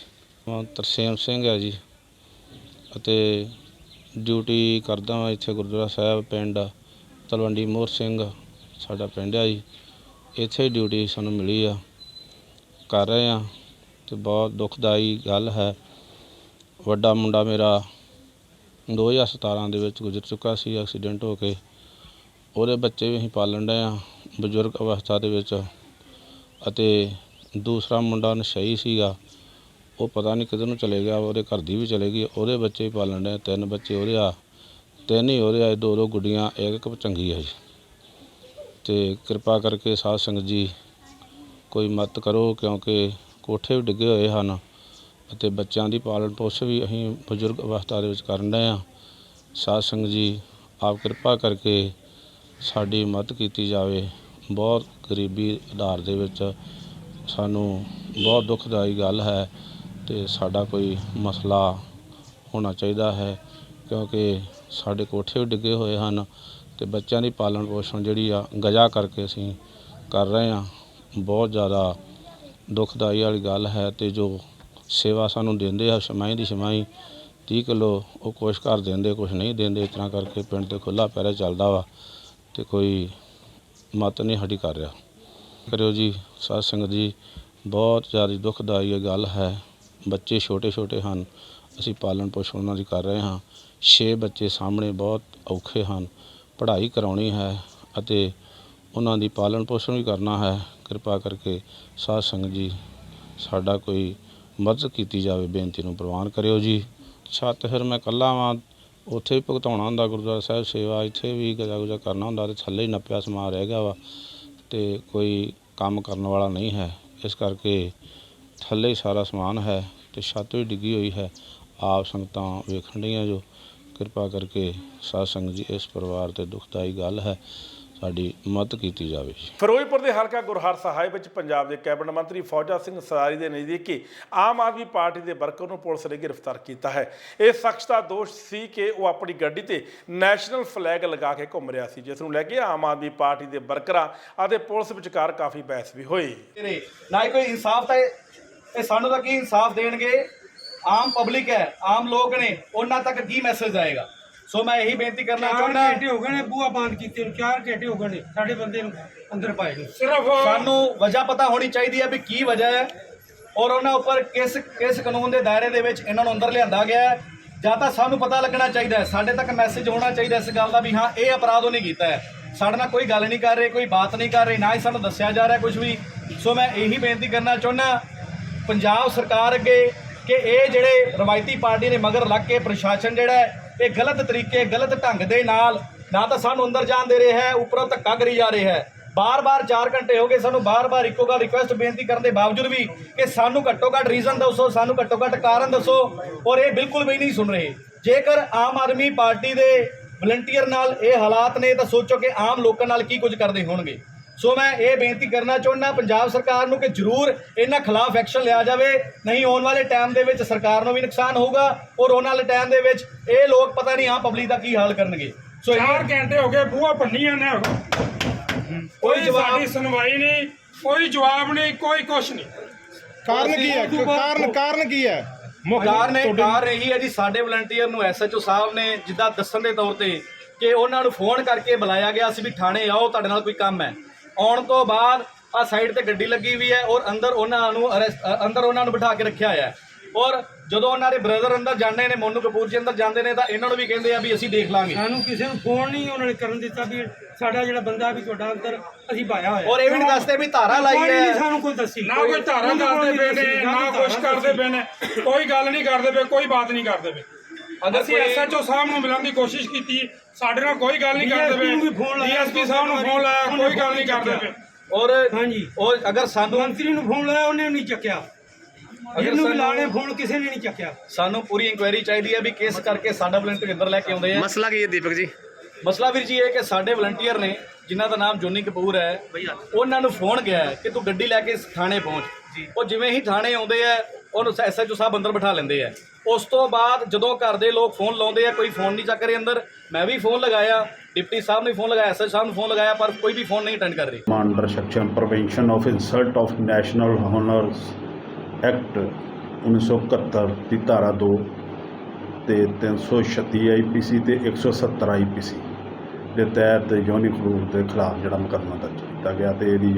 ਮੈਂ ਤਰਸੇਮ ਸਿੰਘ ਹੈ ਜੀ ਅਤੇ ਡਿਊਟੀ ਕਰਦਾ ਹਾਂ ਇੱਥੇ ਗੁਰਦੁਆਰਾ ਸਾਹਿਬ ਪਿੰਡ ਤਲਵੰਡੀ ਮੋਹਰ ਸਿੰਘ ਸਾਡਾ ਪਿੰਡ ਆ ਜੀ। ਇੱਥੇ ਡਿਊਟੀ ਸਾਨੂੰ ਮਿਲੀ ਆ, ਕਰ ਰਹੇ ਹਾਂ ਅਤੇ ਬਹੁਤ ਦੁਖਦਾਈ ਗੱਲ ਹੈ। ਵੱਡਾ ਮੁੰਡਾ ਮੇਰਾ 2017 ਦੇ ਵਿੱਚ ਗੁਜ਼ਰ ਚੁੱਕਾ ਸੀ ਐਕਸੀਡੈਂਟ ਹੋ ਕੇ। ਉਹਦੇ ਬੱਚੇ ਵੀ ਅਸੀਂ ਪਾਲਣ ਰਹੇ ਹਾਂ ਬਜ਼ੁਰਗ ਅਵਸਥਾ ਦੇ ਵਿੱਚ, ਅਤੇ ਦੂਸਰਾ ਮੁੰਡਾ ਨਸ਼ਈ ਸੀਗਾ, ਉਹ ਪਤਾ ਨਹੀਂ ਕਿੱਧਰ ਨੂੰ ਚਲੇ ਗਿਆ, ਉਹਦੇ ਘਰ ਦੀ ਵੀ ਚਲੇ ਗਈ, ਉਹਦੇ ਬੱਚੇ ਵੀ ਪਾਲਣ ਰਹੇ। 3 ਬੱਚੇ ਉਹਦੇ ਆ, 3 ਹੀ ਉਹਦੇ ਆ, 2 ਗੁੱਡੀਆਂ, ਇੱਕ ਚੰਗੀ ਹੈ ਜੀ। ਅਤੇ ਕਿਰਪਾ ਕਰਕੇ ਸਾਧ ਸੰਗਤ ਜੀ ਕੋਈ ਮਦਦ ਕਰੋ, ਕਿਉਂਕਿ ਕੋਠੇ ਵੀ ਡਿੱਗੇ ਹੋਏ ਹਨ ਅਤੇ ਬੱਚਿਆਂ ਦੀ ਪਾਲਣ ਪੋਸ਼ਣ ਵੀ ਅਸੀਂ ਬਜ਼ੁਰਗ ਅਵਸਥਾ ਦੇ ਵਿੱਚ ਕਰਨ ਰਹੇ ਹਾਂ। ਸਾਧ ਸੰਗਤ ਜੀ ਆਪ ਕਿਰਪਾ ਕਰਕੇ ਸਾਡੀ ਮਦਦ ਕੀਤੀ ਜਾਵੇ। ਬਹੁਤ ਗਰੀਬੀ ਆਧਾਰ ਦੇ ਵਿੱਚ ਸਾਨੂੰ ਬਹੁਤ ਦੁਖਦਾਈ ਗੱਲ ਹੈ ਅਤੇ ਸਾਡਾ ਕੋਈ ਮਸਲਾ ਹੋਣਾ ਚਾਹੀਦਾ ਹੈ, ਕਿਉਂਕਿ ਸਾਡੇ ਕੋਠੇ ਵੀ ਡਿੱਗੇ ਹੋਏ ਹਨ ਅਤੇ ਬੱਚਿਆਂ ਦੀ ਪਾਲਣ ਪੋਸ਼ਣ ਜਿਹੜੀ ਆ ਗਜਾ ਕਰਕੇ ਅਸੀਂ ਕਰ ਰਹੇ ਹਾਂ। ਬਹੁਤ ਜ਼ਿਆਦਾ ਦੁਖਦਾਈ ਵਾਲੀ ਗੱਲ ਹੈ। ਅਤੇ ਜੋ ਸੇਵਾ ਸਾਨੂੰ ਦਿੰਦੇ ਆ ਛਮਾਈ ਦੀ ਛਮਾਈ 30 ਕਿਲੋ, ਉਹ ਕੁਛ ਘਰ ਦਿੰਦੇ ਕੁਛ ਨਹੀਂ ਦਿੰਦੇ। ਇਸ ਤਰ੍ਹਾਂ ਕਰਕੇ ਪਿੰਡ 'ਤੇ ਖੁੱਲ੍ਹਾ ਪੈਰਾ ਚੱਲਦਾ ਵਾ ਅਤੇ ਕੋਈ ਮਦਦ ਨਹੀਂ ਸਾਡੀ ਕਰ ਰਿਹਾ। ਕਰਿਓ ਜੀ ਸਾਧ ਸੰਗਤ ਜੀ, ਬਹੁਤ ਜ਼ਿਆਦਾ ਦੁਖਦਾਈ ਗੱਲ ਹੈ। ਬੱਚੇ ਛੋਟੇ ਛੋਟੇ ਹਨ, ਅਸੀਂ ਪਾਲਣ ਪੋਸ਼ਣ ਉਹਨਾਂ ਦੀ ਕਰ ਰਹੇ ਹਾਂ। 6 ਬੱਚੇ ਸਾਹਮਣੇ ਬਹੁਤ ਔਖੇ ਹਨ, ਪੜ੍ਹਾਈ ਕਰਾਉਣੀ ਹੈ ਅਤੇ ਉਹਨਾਂ ਦੀ ਪਾਲਣ ਪੋਸ਼ਣ ਵੀ ਕਰਨਾ ਹੈ। ਕਿਰਪਾ ਕਰਕੇ ਸਾਧ ਸੰਗਤ ਜੀ ਸਾਡਾ ਕੋਈ ਮਦਦ ਕੀਤੀ ਜਾਵੇ, ਬੇਨਤੀ ਨੂੰ ਪ੍ਰਵਾਨ ਕਰਿਓ ਜੀ। ਛੱਤ ਫਿਰ ਮੈਂ ਇਕੱਲਾ ਵਾਂ, ਉੱਥੇ ਵੀ ਭੁਗਤਾਉਣਾ ਹੁੰਦਾ ਗੁਰਦੁਆਰਾ ਸਾਹਿਬ ਸੇਵਾ, ਇੱਥੇ ਵੀ ਗਜਾ ਗੁਜਾ ਕਰਨਾ ਹੁੰਦਾ ਅਤੇ ਥੱਲੇ ਹੀ ਨੱਪਿਆ ਸਮਾਨ ਰਹਿ ਗਿਆ ਵਾ ਅਤੇ ਕੋਈ ਕੰਮ ਕਰਨ ਵਾਲਾ ਨਹੀਂ ਹੈ। ਇਸ ਕਰਕੇ ਥੱਲੇ ਹੀ ਸਾਰਾ ਸਮਾਨ ਹੈ ਅਤੇ ਛੱਤ ਵੀ ਡਿੱਗੀ ਹੋਈ ਹੈ। ਆਪ ਸੰਗਤਾਂ ਵੇਖਣ ਡੀਆਂ ਜੋ, ਕਿਰਪਾ ਕਰਕੇ ਸਾਧ ਸੰਗਤ ਜੀ ਇਸ ਪਰਿਵਾਰ 'ਤੇ ਦੁਖਦਾਈ ਗੱਲ ਹੈ, ਸਾਡੀ ਮਦਦ ਕੀਤੀ ਜਾਵੇ। ਫਿਰੋਜ਼ਪੁਰ ਦੇ ਹਲਕਾ ਗੁਰਹਰ ਸਾਹਿਬ ਵਿੱਚ ਪੰਜਾਬ ਦੇ ਕੈਬਨਿਟ ਮੰਤਰੀ ਫੌਜਾ ਸਿੰਘ ਸਰਾਰੀ ਦੇ ਨਜ਼ਦੀਕੀ ਆਮ ਆਦਮੀ ਪਾਰਟੀ ਦੇ ਵਰਕਰ ਨੂੰ ਪੁਲਿਸ ਨੇ ਗ੍ਰਿਫਤਾਰ ਕੀਤਾ ਹੈ। ਇਸ ਸ਼ਖਸ ਦਾ ਦੋਸ਼ ਸੀ ਕਿ ਉਹ ਆਪਣੀ ਗੱਡੀ ਤੇ ਨੈਸ਼ਨਲ ਫਲੈਗ ਲਗਾ ਕੇ ਘੁੰਮ ਰਿਹਾ ਸੀ, ਜਿਸ ਨੂੰ ਲੈ ਕੇ ਆਮ ਆਦਮੀ ਪਾਰਟੀ ਦੇ ਵਰਕਰਾਂ ਅਤੇ ਪੁਲਿਸ ਵਿਚਕਾਰ ਕਾਫੀ ਬਹਿਸ ਵੀ ਹੋਈ। ਨਾ ਕੋਈ ਇਨਸਾਫ ਤਾਂ ਇਹ ਸਾਨੂੰ ਤਾਂ ਕੀ ਇਨਸਾਫ ਦੇਣਗੇ? ਆਮ ਪਬਲਿਕ ਹੈ, ਆਮ ਲੋਕ ਨੇ, ਉਹਨਾਂ ਤੱਕ ਕੀ ਮੈਸੇਜ ਆਏਗਾ? ਸੋ ਮੈਂ ਇਹੀ ਬੇਨਤੀ ਕਰਨਾ ਚਾਹੁੰਦਾ, 4 ਘੰਟੇ ਹੋ ਗਏ ਨੇ ਬੂਹਾ ਬੰਦ ਕੀਤੇ ਨੂੰ, 4 ਘੰਟੇ ਹੋ ਗਏ ਨੇ ਸਾਡੇ ਬੰਦੇ ਨੂੰ ਅੰਦਰ ਪਾਏ ਨੂੰ। ਸਿਰਫ ਸਾਨੂੰ ਵਜ੍ਹਾ ਪਤਾ ਹੋਣੀ ਚਾਹੀਦੀ ਹੈ ਵੀ ਕੀ ਵਜ੍ਹਾ ਹੈ ਔਰ ਉਹਨਾਂ ਉੱਪਰ ਕਿਸ ਕਾਨੂੰਨ ਦੇ ਦਾਇਰੇ ਦੇ ਵਿੱਚ ਇਹਨਾਂ ਨੂੰ ਅੰਦਰ ਲਿਆਂਦਾ ਗਿਆ ਹੈ। ਜਾਂ ਤਾਂ ਸਾਨੂੰ ਪਤਾ ਲੱਗਣਾ ਚਾਹੀਦਾ ਹੈ, ਸਾਡੇ ਤੱਕ ਮੈਸੇਜ ਹੋਣਾ ਚਾਹੀਦਾ ਇਸ ਗੱਲ ਦਾ ਵੀ ਹਾਂ ਇਹ ਅਪਰਾਧ ਉਹਨੇ ਕੀਤਾ ਹੈ। ਸਾਡੇ ਨਾਲ ਕੋਈ ਗੱਲ ਨਹੀਂ ਕਰ ਰਹੇ, ਕੋਈ ਬਾਤ ਨਹੀਂ ਕਰ ਰਹੇ, ਨਾ ਹੀ ਸਾਨੂੰ ਦੱਸਿਆ ਜਾ ਰਿਹਾ ਕੁਝ ਵੀ। ਸੋ ਮੈਂ ਇਹੀ ਬੇਨਤੀ ਕਰਨਾ ਚਾਹੁੰਦਾ ਪੰਜਾਬ ਸਰਕਾਰ ਅੱਗੇ ਕਿ ਇਹ ਜਿਹੜੇ ਰਵਾਇਤੀ ਪਾਰਟੀ ਨੇ ਮਗਰ ਲੱਗ ਕੇ ਪ੍ਰਸ਼ਾਸਨ ਜਿਹੜਾ ਹੈ ਇਹ ਗਲਤ ਤਰੀਕੇ ਗਲਤ ਢੰਗ ਦੇ ਨਾਲ ਨਾ ਤਾਂ ਸਾਨੂੰ ਅੰਦਰ ਜਾਣ ਦੇ ਰਿਹਾ ਹੈ, ਉੱਪਰੋਂ ਧੱਕਾ ਕਰੀ ਜਾ ਰਿਹਾ ਹੈ। ਬਾਰ-ਬਾਰ 4 ਘੰਟੇ ਹੋ ਗਏ ਸਾਨੂੰ ਬਾਰ-ਬਾਰ ਇੱਕੋ ਗੱਲ ਰਿਕੁਐਸਟ ਬੇਨਤੀ ਕਰਨ ਦੇ ਬਾਵਜੂਦ ਵੀ ਕਿ ਸਾਨੂੰ ਘੱਟੋ ਘੱਟ ਰੀਜ਼ਨ ਦੱਸੋ, ਸਾਨੂੰ ਘੱਟੋ ਘੱਟ ਕਾਰਨ ਦੱਸੋ, ਔਰ ਇਹ ਬਿਲਕੁਲ ਵੀ ਨਹੀਂ ਸੁਣ ਰਹੇ। ਜੇਕਰ ਆਮ ਆਦਮੀ ਪਾਰਟੀ ਦੇ ਵਲੰਟੀਅਰ ਨਾਲ ਇਹ ਹਾਲਾਤ ਨੇ ਤਾਂ ਸੋਚੋ ਕਿ ਆਮ ਲੋਕਾਂ ਨਾਲ ਕੀ ਕੁਝ ਕਰਦੇ ਹੋਣਗੇ। ਸੋ ਮੈਂ ਇਹ ਬੇਨਤੀ ਕਰਨਾ ਚਾਹੁੰਦਾ ਪੰਜਾਬ ਸਰਕਾਰ ਨੂੰ ਕਿ ਜ਼ਰੂਰ ਇਹਨਾਂ ਖਿਲਾਫ ਐਕਸ਼ਨ ਲਿਆ ਜਾਵੇ, ਨਹੀਂ ਆਉਣ ਵਾਲੇ ਟਾਈਮ ਦੇ ਵਿੱਚ ਸਰਕਾਰ ਨੂੰ ਵੀ ਨੁਕਸਾਨ ਹੋਊਗਾ ਔਰ ਆਉਣ ਵਾਲੇ ਟਾਈਮ ਦੇ ਵਿੱਚ ਇਹ ਲੋਕ ਪਤਾ ਨਹੀਂ ਆਮ ਪਬਲਿਕ ਦਾ ਕੀ ਹਾਲ ਕਰਨਗੇ। ਸੋ 4 ਘੰਟੇ ਹੋ ਗਏ ਬੂਹਾ ਭੰਨੀਆਂ ਨੇ, ਕੋਈ ਸਾਡੀ ਸੁਣਵਾਈ ਨਹੀਂ, ਕੋਈ ਜਵਾਬ ਨਹੀਂ, ਕੋਈ ਕੁਛ ਨਹੀਂ। ਕਾਰਨ ਕੀ ਹੈ? ਕਾਰਨ ਕੀ ਹੈ? ਕਾਰਨ ਇਹੀ ਹੈ ਜੀ, ਸਾਡੇ ਵਲੰਟੀਅਰ ਨੂੰ ਐਸਐਚਓ ਸਾਹਿਬ ਨੇ ਜਿੱਦਾਂ ਦੱਸਣ ਦੇ ਤੌਰ ਤੇ ਕਿ ਉਹਨਾਂ ਨੂੰ ਫੋਨ ਕਰਕੇ ਬੁਲਾਇਆ ਗਿਆ ਸੀ ਵੀ ਥਾਣੇ ਆਓ, ਤੁਹਾਡੇ ਨਾਲ ਕੋਈ ਕੰਮ ਹੈ। ਆਉਣ ਤੋਂ ਬਾਅਦ ਆ ਸਾਈਡ ਤੇ ਗੱਡੀ ਲੱਗੀ ਹੋਈ ਹੈ ਔਰ ਅੰਦਰ ਉਹਨਾਂ ਨੂੰ ਬਿਠਾ ਕੇ ਰੱਖਿਆ ਹੋਇਆ ਹੈ। ਔਰ ਜਦੋਂ ਉਹਨਾਂ ਦੇ ਬ੍ਰਦਰ ਅੰਦਰ ਜਾਂਦੇ ਨੇ, ਮੋਨੂ ਕਪੂਰ ਜੀ ਅੰਦਰ ਜਾਂਦੇ ਨੇ, ਤਾਂ ਇਹਨਾਂ ਨੂੰ ਵੀ ਕਹਿੰਦੇ ਆ ਵੀ ਅਸੀਂ ਦੇਖ ਲਾਂਗੇ। ਸਾਨੂੰ ਕਿਸੇ ਨੂੰ ਫੋਨ ਨਹੀਂ ਉਹਨਾਂ ਨੇ ਕਰਨ ਦਿੱਤਾ ਵੀ ਸਾਡਾ ਜਿਹੜਾ ਬੰਦਾ ਵੀ ਤੁਹਾਡਾ ਅੰਦਰ ਅਸੀਂ ਪਾਇਆ ਹੋਇਆ, ਔਰ ਇਹ ਵੀ ਨਹੀਂ ਦੱਸਦੇ ਵੀ ਧਾਰਾ ਲਾਈ ਹੈ। ਸਾਨੂੰ ਕੋਈ ਦੱਸੀ ਨਾ ਕੋਈ ਧਾਰਾ ਦੱਸਦੇ ਪਏ ਨੇ, ਨਾ ਕੁਛ ਕਰਦੇ ਪਏ ਨੇ, ਕੋਈ ਗੱਲ ਨਹੀਂ ਕਰਦੇ ਪਏ, ਕੋਈ ਬਾਤ ਨਹੀਂ ਕਰਦੇ ਪਏ। ਅਸੀਂ ਐਸਐਚਓ ਸਾਹਿਬ ਨੂੰ ਮਿਲਣ ਦੀ ਕੋਸ਼ਿਸ਼ ਕੀਤੀ, ਸਾਡੇ ਨਾਲ ਕੋਈ ਗੱਲ ਨਹੀਂ ਕਰਦੇ ਪਏ। ਡੀਐਸਪੀ ਸਾਹਿਬ ਨੂੰ ਫੋਨ ਲਾਇਆ, ਕੋਈ ਗੱਲ ਨਹੀਂ ਕਰਦੇ ਪਏ। ਔਰ ਅਗਰ ਸਾਨੂੰ ਮੰਤਰੀ ਨੂੰ ਫੋਨ ਲਾਇਆ, ਉਹਨੇ ਨਹੀਂ ਚੱਕਿਆ। ਇਹਨੂੰ ਵੀ ਲਾਣੇ ਫੋਨ ਕਿਸੇ ਨੇ ਨਹੀਂ ਚੱਕਿਆ। ਸਾਨੂੰ ਪੂਰੀ ਇਨਕੁਆਇਰੀ ਚਾਹੀਦੀ ਹੈ ਵੀ ਕਿਸ ਕਰਕੇ ਸਾਡਾ ਵਲੰਟੀਅਰ ਅੰਦਰ ਲੈ ਕੇ ਆਉਂਦੇ ਆ। ਮਸਲਾ ਕੀ ਹੈ ਦੀਪਕ ਜੀ? ਮਸਲਾ ਵੀਰ ਜੀ ਇਹ ਕਿ ਸਾਡੇ ਵਲੰਟੀਅਰ ਨੇ ਜਿਨ੍ਹਾਂ ਦਾ ਨਾਮ ਜੋਨੀ ਕਪੂਰ ਹੈ, ਉਹਨਾਂ ਨੂੰ ਫੋਨ ਗਿਆ ਕਿ ਤੂੰ ਗੱਡੀ ਲੈ ਕੇ ਥਾਣੇ ਪਹੁੰਚ। ਉਹ ਜਿਵੇਂ ਹੀ ਥਾਣੇ ਆਉਂਦੇ ਆ ਉਹਨੂੰ ਐਸਐਚਓ ਸਾਹਿਬ ਅੰਦਰ ਬਿਠਾ ਲੈਂਦੇ ਆ। ਉਸ ਤੋਂ ਬਾਅਦ ਜਦੋਂ ਘਰ ਦੇ ਲੋਕ ਫੋਨ ਲਾਉਂਦੇ ਆ, ਕੋਈ ਫੋਨ ਨਹੀਂ ਚੱਕ ਰਹੇ ਅੰਦਰ। ਮੈਂ ਵੀ ਫੋਨ ਲਗਾਇਆ, ਡਿਪਟੀ ਸਾਹਿਬ ਨੇ ਫੋਨ ਲਗਾਇਆ, ਐਸਐਚਓ ਸਾਹਿਬ ਨੂੰ ਫੋਨ ਲਗਾਇਆ, ਪਰ ਕੋਈ ਵੀ ਫੋਨ ਨਹੀਂ ਅਟੈਂਡ ਕਰ ਰਹੀ। Under section prevention of insult of national honours act 1971 ਦੀ ਧਾਰਾ 2 ਤੇ 336 ਆਈਪੀਸੀ ਤੇ 170 ਆਈਪੀਸੀ ਦੇ ਤਹਿਤ ਜੋਨੀ ਕਪੂਰ ਦੇ ਖਿਲਾਫ ਜਿਹੜਾ ਮੁਕੱਦਮਾ ਦਰਜ ਕੀਤਾ ਗਿਆ ਤੇ ਇਹਦੀ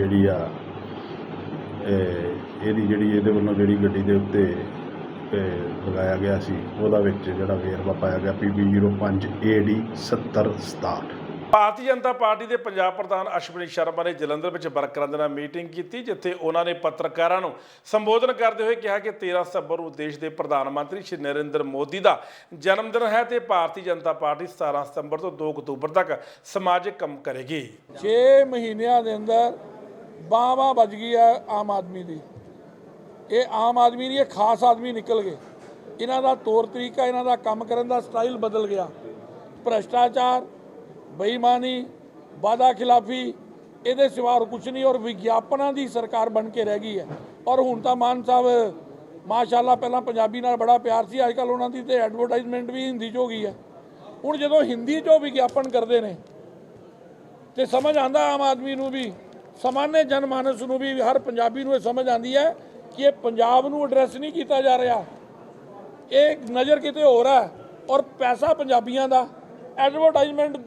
ਜਿਹੜੀ ਇਹਦੇ ਵੱਲੋਂ ਜਿਹੜੀ ਗੱਡੀ ਦੇ ਉੱਤੇ ਲਗਾਇਆ ਗਿਆ ਸੀ ਉਹਦਾ ਵਿੱਚ ਜਿਹੜਾ ਵੇਰਵਾ ਪਾਇਆ ਗਿਆ PB 05 AD 7067। Bharatiya Janata party ਦੇ ਪੰਜਾਬ ਪ੍ਰਧਾਨ ਅਸ਼ਵਨੀ ਸ਼ਰਮਾ ਨੇ ਜਲੰਧਰ ਵਿੱਚ ਵਰਕਰਾਂ ਦੇ ਨਾਲ ਮੀਟਿੰਗ ਕੀਤੀ, ਜਿੱਥੇ ਉਹਨਾਂ ਨੇ ਪੱਤਰਕਾਰਾਂ ਨੂੰ ਸੰਬੋਧਨ ਕਰਦੇ ਹੋਏ ਕਿਹਾ ਕਿ 13 ਸਤੰਬਰ ਨੂੰ ਦੇਸ਼ ਦੇ ਪ੍ਰਧਾਨ ਮੰਤਰੀ ਸ਼੍ਰੀ ਨਰਿੰਦਰ ਮੋਦੀ ਦਾ ਜਨਮ ਦਿਨ ਹੈ ਤੇ ਭਾਰਤੀ ਜਨਤਾ ਪਾਰਟੀ 17 ਸਤੰਬਰ ਤੋਂ 2 ਅਕਤੂਬਰ ਤੱਕ ਸਮਾਜਿਕ ਕੰਮ ਕਰੇਗੀ। 6 ਮਹੀਨਿਆਂ ਦੇ ਅੰਦਰ ਬਾਹਾਂ ਵੱਜ ਗਈ ਹੈ ਆਮ ਆਦਮੀ ਦੀ। ਇਹ ਆਮ ਆਦਮੀ ਨਹੀਂ, ਇਹ ਖਾਸ ਆਦਮੀ ਨਿਕਲ ਗਏ। ਇਹਨਾਂ ਦਾ ਤੌਰ ਤਰੀਕਾ, ਇਹਨਾਂ ਦਾ ਕੰਮ ਕਰਨ ਦਾ ਸਟਾਈਲ ਬਦਲ ਗਿਆ। ਭ੍ਰਸ਼ਟਾਚਾਰ, ਬੇਈਮਾਨੀ, ਵਾਅਦਾ ਖਿਲਾਫੀ, ਇਹਦੇ ਸਿਵਾ ਹੋਰ ਕੁਛ ਨਹੀਂ। ਔਰ ਵਿਗਿਆਪਨਾਂ ਦੀ ਸਰਕਾਰ ਬਣ ਕੇ ਰਹਿ ਗਈ ਹੈ। ਔਰ ਹੁਣ ਤਾਂ ਮਾਨ ਸਾਹਿਬ ਮਾਸ਼ਾਅੱਲਾ ਪਹਿਲਾਂ ਪੰਜਾਬੀ ਨਾਲ ਬੜਾ ਪਿਆਰ ਸੀ, ਅੱਜ ਕੱਲ੍ਹ ਉਹਨਾਂ ਦੀ ਤੇ ਐਡਵਰਟਾਈਜ਼ਮੈਂਟ ਵੀ ਹਿੰਦੀ 'ਚ ਹੋ ਗਈ ਹੈ। ਹੁਣ ਜਦੋਂ ਹਿੰਦੀ 'ਚੋਂ ਵਿਗਿਆਪਨ ਕਰਦੇ ਨੇ ਤੇ ਸਮਝ ਆਉਂਦਾ ਆਮ ਆਦਮੀ ਨੂੰ ਵੀ, ਸਾਮਾन्य ਜਨਮਾਨਸ ਨੂੰ ਵੀ, ਹਰ ਪੰਜਾਬੀ ਨੂੰ ਇਹ ਸਮਝ ਆਉਂਦੀ ਹੈ ਕਿ ਇਹ ਪੰਜਾਬ ਨੂੰ ਐਡਰੈਸ ਨਹੀਂ ਕੀਤਾ ਜਾ ਰਿਹਾ, ਇਹ ਨਜ਼ਰ ਕਿਤੇ ਹੋਰ ਹੈ। ਔਰ ਪੈਸਾ ਪੰਜਾਬੀਆਂ ਦਾ ਐਡਵਰਟਾਈਜ਼ਮੈਂਟ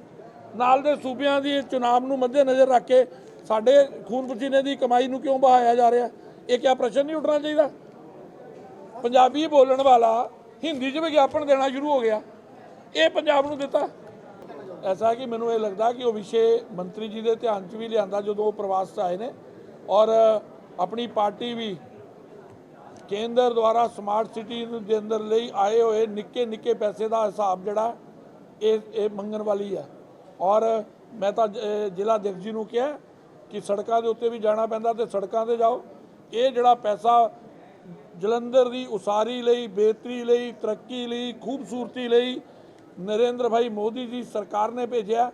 ਨਾਲ ਦੇ ਸੂਬਿਆਂ ਦੀ ਚੁਣਾਵ ਨੂੰ ਮੱਦੇ ਨਜ਼ਰ ਰੱਖ ਕੇ ਸਾਡੇ ਖੂਨ ਪਸੀਨੇ ਦੀ ਕਮਾਈ ਨੂੰ ਕਿਉਂ ਬਹਾਇਆ ਜਾ ਰਿਹਾ? ਇਹ ਕਿਆ ਪ੍ਰਸ਼ਨ ਨਹੀਂ ਉੱਠਣਾ ਚਾਹੀਦਾ? ਪੰਜਾਬੀ ਬੋਲਣ ਵਾਲਾ ਹਿੰਦੀ 'ਚ ਵਿਗਿਆਪਨ ਦੇਣਾ ਸ਼ੁਰੂ ਹੋ ਗਿਆ, ਇਹ ਪੰਜਾਬ ਨੂੰ ਦਿੱਤਾ। ਐਸਾ ਕਿ ਮੈਨੂੰ ਇਹ ਲੱਗਦਾ ਕਿ ਉਹ ਵਿਸ਼ੇ ਮੰਤਰੀ ਜੀ ਦੇ ਧਿਆਨ 'ਚ ਵੀ ਲਿਆਂਦਾ ਜਦੋਂ ਉਹ ਪ੍ਰਵਾਸ 'ਚ ਆਏ ਨੇ। ਔਰ ਆਪਣੀ ਪਾਰਟੀ ਵੀ ਕੇਂਦਰ ਦੁਆਰਾ ਸਮਾਰਟ ਸਿਟੀ ਦੇ ਅੰਦਰ ਲਈ ਆਏ ਹੋਏ ਨਿੱਕੇ ਪੈਸੇ ਦਾ ਹਿਸਾਬ ਜਿਹੜਾ ਇਹ ਮੰਗਣ ਵਾਲੀ ਹੈ। ਔਰ ਮੈਂ ਤਾਂ ਜ਼ਿਲ੍ਹਾ ਅਧਿਕਸ਼ ਜੀ ਨੂੰ ਕਿਹਾ ਕਿ ਸੜਕਾਂ ਦੇ ਉੱਤੇ ਵੀ ਜਾਣਾ ਪੈਂਦਾ ਤੇ ਸੜਕਾਂ 'ਤੇ ਜਾਓ। ਇਹ ਜਿਹੜਾ ਪੈਸਾ ਜਲੰਧਰ ਦੀ ਉਸਾਰੀ ਲਈ, ਬਿਹਤਰੀ ਲਈ, ਤਰੱਕੀ ਲਈ, ਖੂਬਸੂਰਤੀ ਲਈ ਨਰਿੰਦਰ ਭਾਈ ਮੋਦੀ ਜੀ ਸਰਕਾਰ ਨੇ ਭੇਜਿਆ,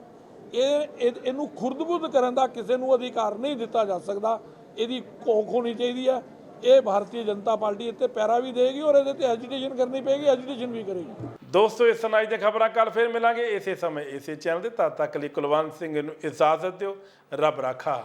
ਇਹਨੂੰ ਖੁਰਦ-ਬੁਰਦ ਕਰਨ ਦਾ ਕਿਸੇ ਨੂੰ ਅਧਿਕਾਰ ਨਹੀਂ ਦਿੱਤਾ ਜਾ ਸਕਦਾ। ਇਹਦੀ ਘੋਖ ਹੋਣੀ ਚਾਹੀਦੀ ਹੈ। ਇਹ ਭਾਰਤੀ ਜਨਤਾ ਪਾਰਟੀ ਇੱਥੇ ਪੈਰਾ ਵੀ ਦੇਗੀ ਔਰ ਇਹਦੇ ਤੇ ਐਜੀਟੇਸ਼ਨ ਕਰਨੀ ਪਏਗੀ, ਐਜੀਟੇਸ਼ਨ ਵੀ ਕਰੇਗੀ। ਦੋਸਤੋ, ਇਸ ਸੁਣਾਈ ਦੀਆਂ ਖਬਰਾਂ ਕੱਲ ਫਿਰ ਮਿਲਾਂਗੇ ਇਸੇ ਸਮੇਂ ਇਸੇ ਚੈਨਲ ਤੇ। ਤਦ ਤੱਕ ਲਈ ਕੁਲਵੰਤ ਸਿੰਘ ਨੂੰ ਇਜਾਜ਼ਤ ਦਿਓ। ਰੱਬ ਰਾਖਾ।